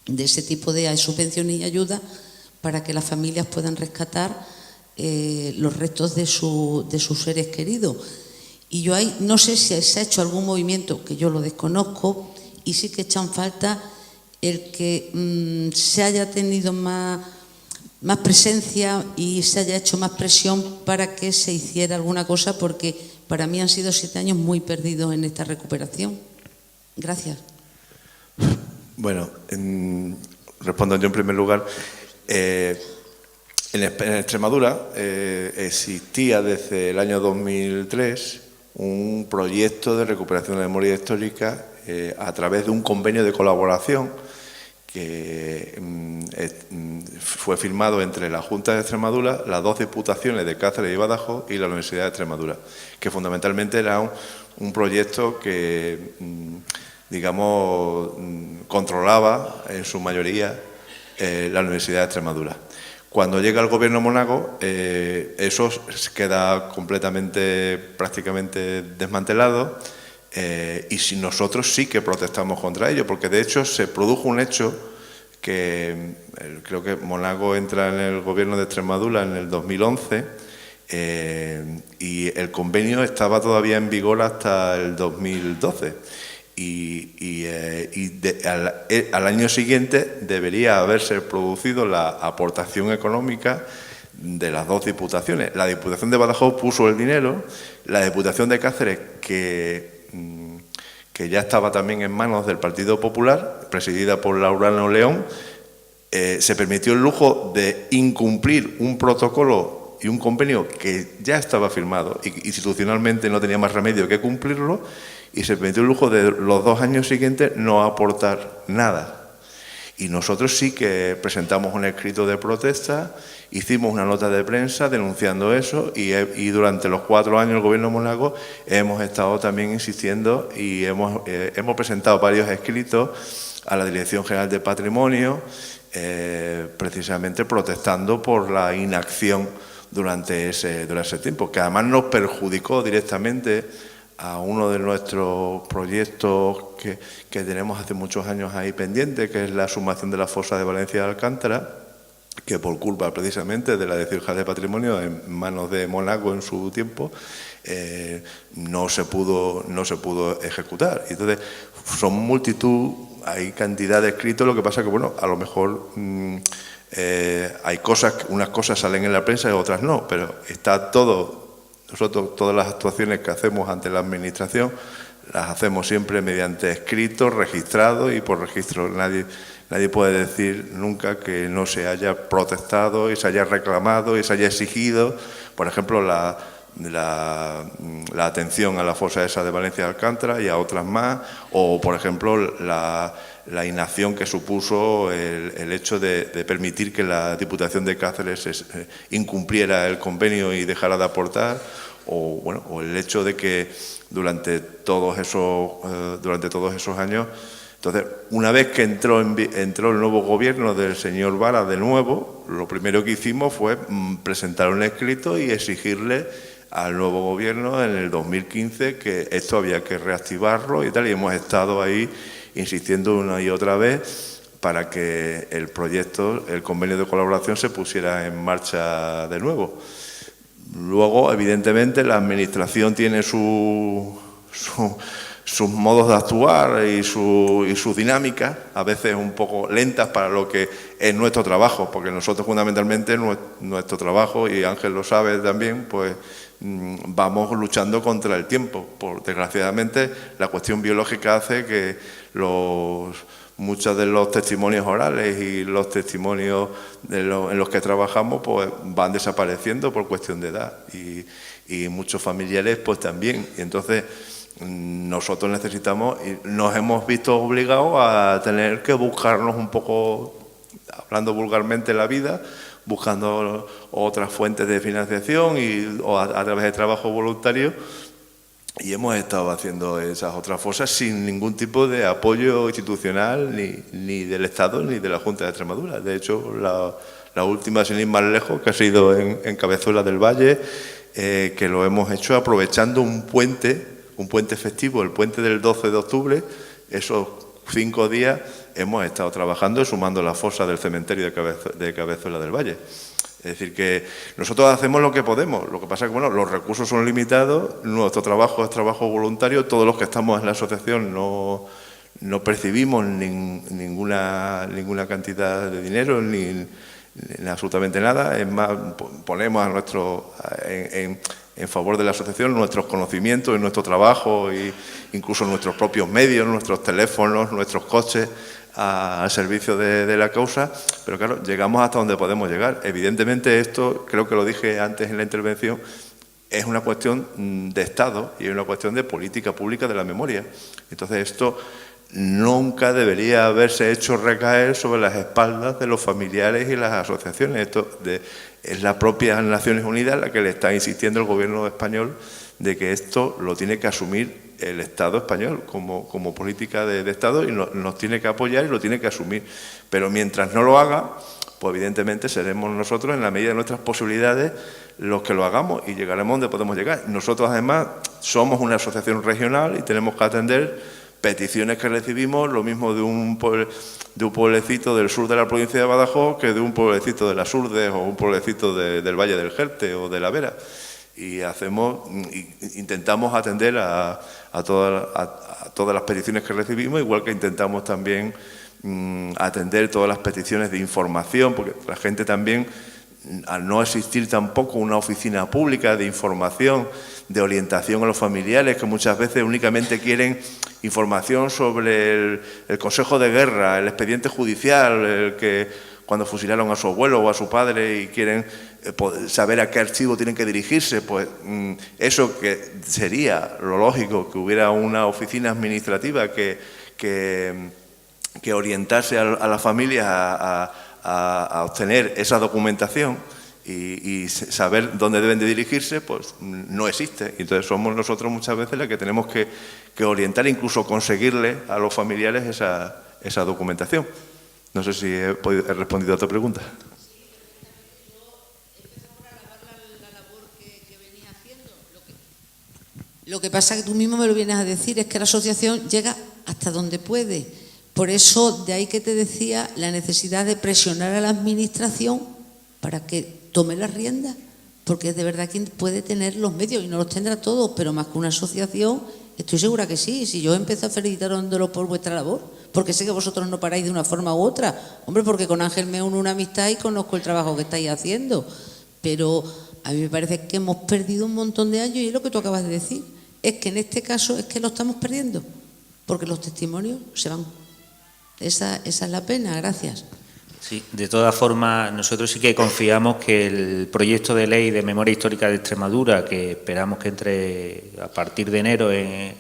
de ese tipo de subvenciones y ayudas para que las familias puedan rescatar los restos de sus seres queridos. Y yo ahí no sé si se ha hecho algún movimiento, que yo lo desconozco, y sí que echan falta el que se haya tenido más presencia y se haya hecho más presión para que se hiciera alguna cosa, porque para mí han sido 7 años muy perdidos en esta recuperación. Gracias. Bueno, respondo yo en primer lugar. En Extremadura existía desde el año 2003 un proyecto de recuperación de la memoria histórica a través de un convenio de colaboración que fue firmado entre la Junta de Extremadura, las 2 diputaciones de Cáceres y Badajoz y la Universidad de Extremadura, que fundamentalmente era un proyecto que, digamos, controlaba en su mayoría la Universidad de Extremadura. Cuando llega el gobierno monago, eso queda prácticamente desmantelado, y si nosotros sí que protestamos contra ello, porque de hecho se produjo un hecho que creo que Monago entra en el gobierno de Extremadura en el 2011, y el convenio estaba todavía en vigor hasta el 2012. Al año siguiente debería haberse producido la aportación económica de las dos diputaciones. La Diputación de Badajoz puso el dinero, la Diputación de Cáceres, que ya estaba también en manos del Partido Popular, presidida por Laurano León, se permitió el lujo de incumplir un protocolo y un convenio que ya estaba firmado y institucionalmente no tenía más remedio que cumplirlo, y se permitió el lujo de los 2 años siguientes no aportar nada. Y nosotros sí que presentamos un escrito de protesta, hicimos una nota de prensa denunciando eso, y durante los 4 años del gobierno monago hemos estado también insistiendo y hemos presentado varios escritos a la Dirección General de Patrimonio, precisamente protestando por la inacción durante ese tiempo, que además nos perjudicó directamente a uno de nuestros proyectos que tenemos hace muchos años ahí pendiente, que es la sumación de la fosa de Valencia de Alcántara, que por culpa precisamente de la Dirección General de Patrimonio en manos de Monago en su tiempo, no se pudo ejecutar. Y entonces son multitud, hay cantidad de escritos, lo que pasa que, bueno, a lo mejor hay unas cosas salen en la prensa y otras no, pero está todo. Nosotros todas las actuaciones que hacemos ante la Administración las hacemos siempre mediante escritos, registrados y por registro. Nadie puede decir nunca que no se haya protestado y se haya reclamado y se haya exigido, por ejemplo, la atención a la fosa esa de Valencia de Alcántara y a otras más, o por ejemplo la inacción que supuso el hecho de permitir que la Diputación de Cáceres incumpliera el convenio y dejara de aportar, o el hecho de que durante todos esos años. Entonces, una vez que entró el nuevo gobierno del señor Vara de nuevo, lo primero que hicimos fue presentar un escrito y exigirle al nuevo gobierno en el 2015 que esto había que reactivarlo y tal, y hemos estado ahí insistiendo una y otra vez para que el proyecto, el convenio de colaboración se pusiera en marcha de nuevo. Luego, evidentemente, la Administración tiene sus modos de actuar y sus dinámicas, a veces un poco lentas para lo que es nuestro trabajo, porque nosotros fundamentalmente nuestro trabajo, y Ángel lo sabe también, pues vamos luchando contra el tiempo. Desgraciadamente, la cuestión biológica hace que muchos de los testimonios orales y los testimonios en los que trabajamos pues van desapareciendo por cuestión de edad, y muchos familiares pues también. Y entonces nosotros necesitamos y nos hemos visto obligados a tener que buscarnos un poco, hablando vulgarmente, la vida, buscando otras fuentes de financiación o a través de trabajo voluntario. Y hemos estado haciendo esas otras fosas sin ningún tipo de apoyo institucional, ni del Estado, ni de la Junta de Extremadura. De hecho, la última, sin ir más lejos, que ha sido en Cabezuela del Valle, que lo hemos hecho aprovechando un puente festivo, el puente del 12 de octubre. Esos 5 días hemos estado trabajando sumando la fosa del cementerio de Cabezuela del Valle. Es decir, que nosotros hacemos lo que podemos. Lo que pasa es que, bueno, los recursos son limitados, nuestro trabajo es trabajo voluntario, todos los que estamos en la asociación no percibimos ninguna cantidad de dinero, ni absolutamente nada. Es más, ponemos en favor de la asociación nuestros conocimientos y nuestro trabajo, e incluso nuestros propios medios, nuestros teléfonos, nuestros coches, al servicio de la causa, pero claro, llegamos hasta donde podemos llegar. Evidentemente esto, creo que lo dije antes en la intervención, es una cuestión de Estado y es una cuestión de política pública de la memoria. Entonces esto nunca debería haberse hecho recaer sobre las espaldas de los familiares y las asociaciones. Es la propia Naciones Unidas la que le está insistiendo el Gobierno español de que esto lo tiene que asumir el Estado español como política de Estado y nos tiene que apoyar y lo tiene que asumir. Pero mientras no lo haga, pues evidentemente seremos nosotros, en la medida de nuestras posibilidades, los que lo hagamos y llegaremos donde podemos llegar. Nosotros, además, somos una asociación regional y tenemos que atender peticiones que recibimos, lo mismo de un pueblecito del sur de la provincia de Badajoz que de un pueblecito de las Urdes o un pueblecito del Valle del Jerte o de la Vera. Y intentamos atender a todas las peticiones que recibimos, igual que intentamos también atender todas las peticiones de información, porque la gente también, al no existir tampoco una oficina pública de información, de orientación a los familiares, que muchas veces únicamente quieren información sobre el Consejo de Guerra, el expediente judicial, el que cuando fusilaron a su abuelo o a su padre y quieren saber a qué archivo tienen que dirigirse, pues eso que sería lo lógico, que hubiera una oficina administrativa que orientase a las familias a obtener esa documentación y saber dónde deben de dirigirse, pues no existe. Entonces somos nosotros muchas veces los que tenemos que orientar, incluso conseguirle a los familiares esa documentación. No sé si he respondido a tu pregunta. Lo que pasa que tú mismo me lo vienes a decir, es que la asociación llega hasta donde puede. Por eso, de ahí que te decía, la necesidad de presionar a la administración para que tome las riendas, porque es de verdad quien puede tener los medios, y no los tendrá todos, pero más que una asociación, estoy segura que sí. Si yo empiezo a felicitaros por vuestra labor, porque sé que vosotros no paráis de una forma u otra. Hombre, porque con Ángel me uno una amistad y conozco el trabajo que estáis haciendo. Pero a mí me parece que hemos perdido un montón de años, y es lo que tú acabas de decir. Es que en este caso es que lo estamos perdiendo, porque los testimonios se van. Esa es la pena. Gracias. Sí, de todas formas, nosotros sí que confiamos que el proyecto de ley de memoria histórica de Extremadura, que esperamos que entre a partir de enero en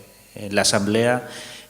la Asamblea,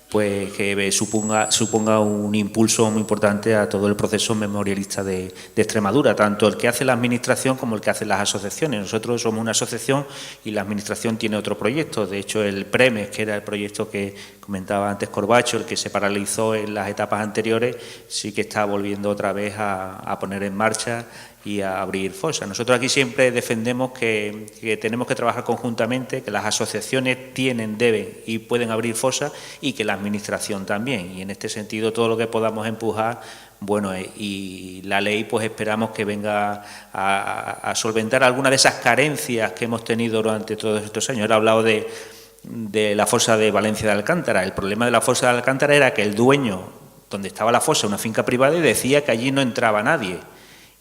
pues que suponga un impulso muy importante a todo el proceso memorialista de Extremadura, tanto el que hace la Administración como el que hacen las asociaciones. Nosotros somos una asociación y la Administración tiene otro proyecto. De hecho, el PREMES, que era el proyecto que comentaba antes Corbacho, el que se paralizó en las etapas anteriores, sí que está volviendo otra vez a poner en marcha y a abrir fosas. Nosotros aquí siempre defendemos que tenemos que trabajar conjuntamente, que las asociaciones tienen, deben y pueden abrir fosas, y que la Administración también. Y en este sentido, todo lo que podamos empujar, bueno, y la ley, pues esperamos que venga a solventar algunas de esas carencias que hemos tenido durante todos estos años. Ahora he hablado de la fosa de Valencia de Alcántara. El problema de la fosa de Alcántara era que el dueño, donde estaba la fosa, una finca privada, y decía que allí no entraba nadie.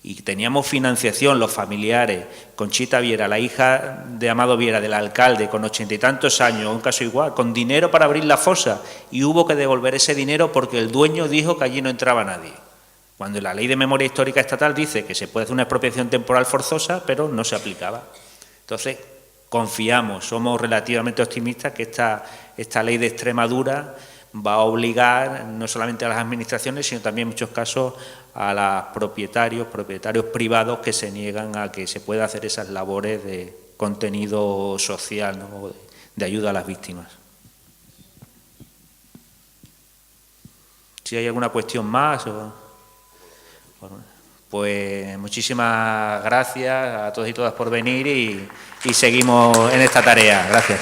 Y teníamos financiación, los familiares, Conchita Viera, la hija de Amado Viera, del alcalde, con 80 y tantos años, un caso igual, con dinero para abrir la fosa, y hubo que devolver ese dinero porque el dueño dijo que allí no entraba nadie. Cuando la Ley de Memoria Histórica Estatal dice que se puede hacer una expropiación temporal forzosa, pero no se aplicaba. Entonces, confiamos, somos relativamente optimistas que esta ley de Extremadura va a obligar no solamente a las administraciones, sino también en muchos casos a los propietarios privados que se niegan a que se pueda hacer esas labores de contenido social, ¿no?, de ayuda a las víctimas. Si hay alguna cuestión más, pues muchísimas gracias a todos y todas por venir y seguimos en esta tarea. Gracias.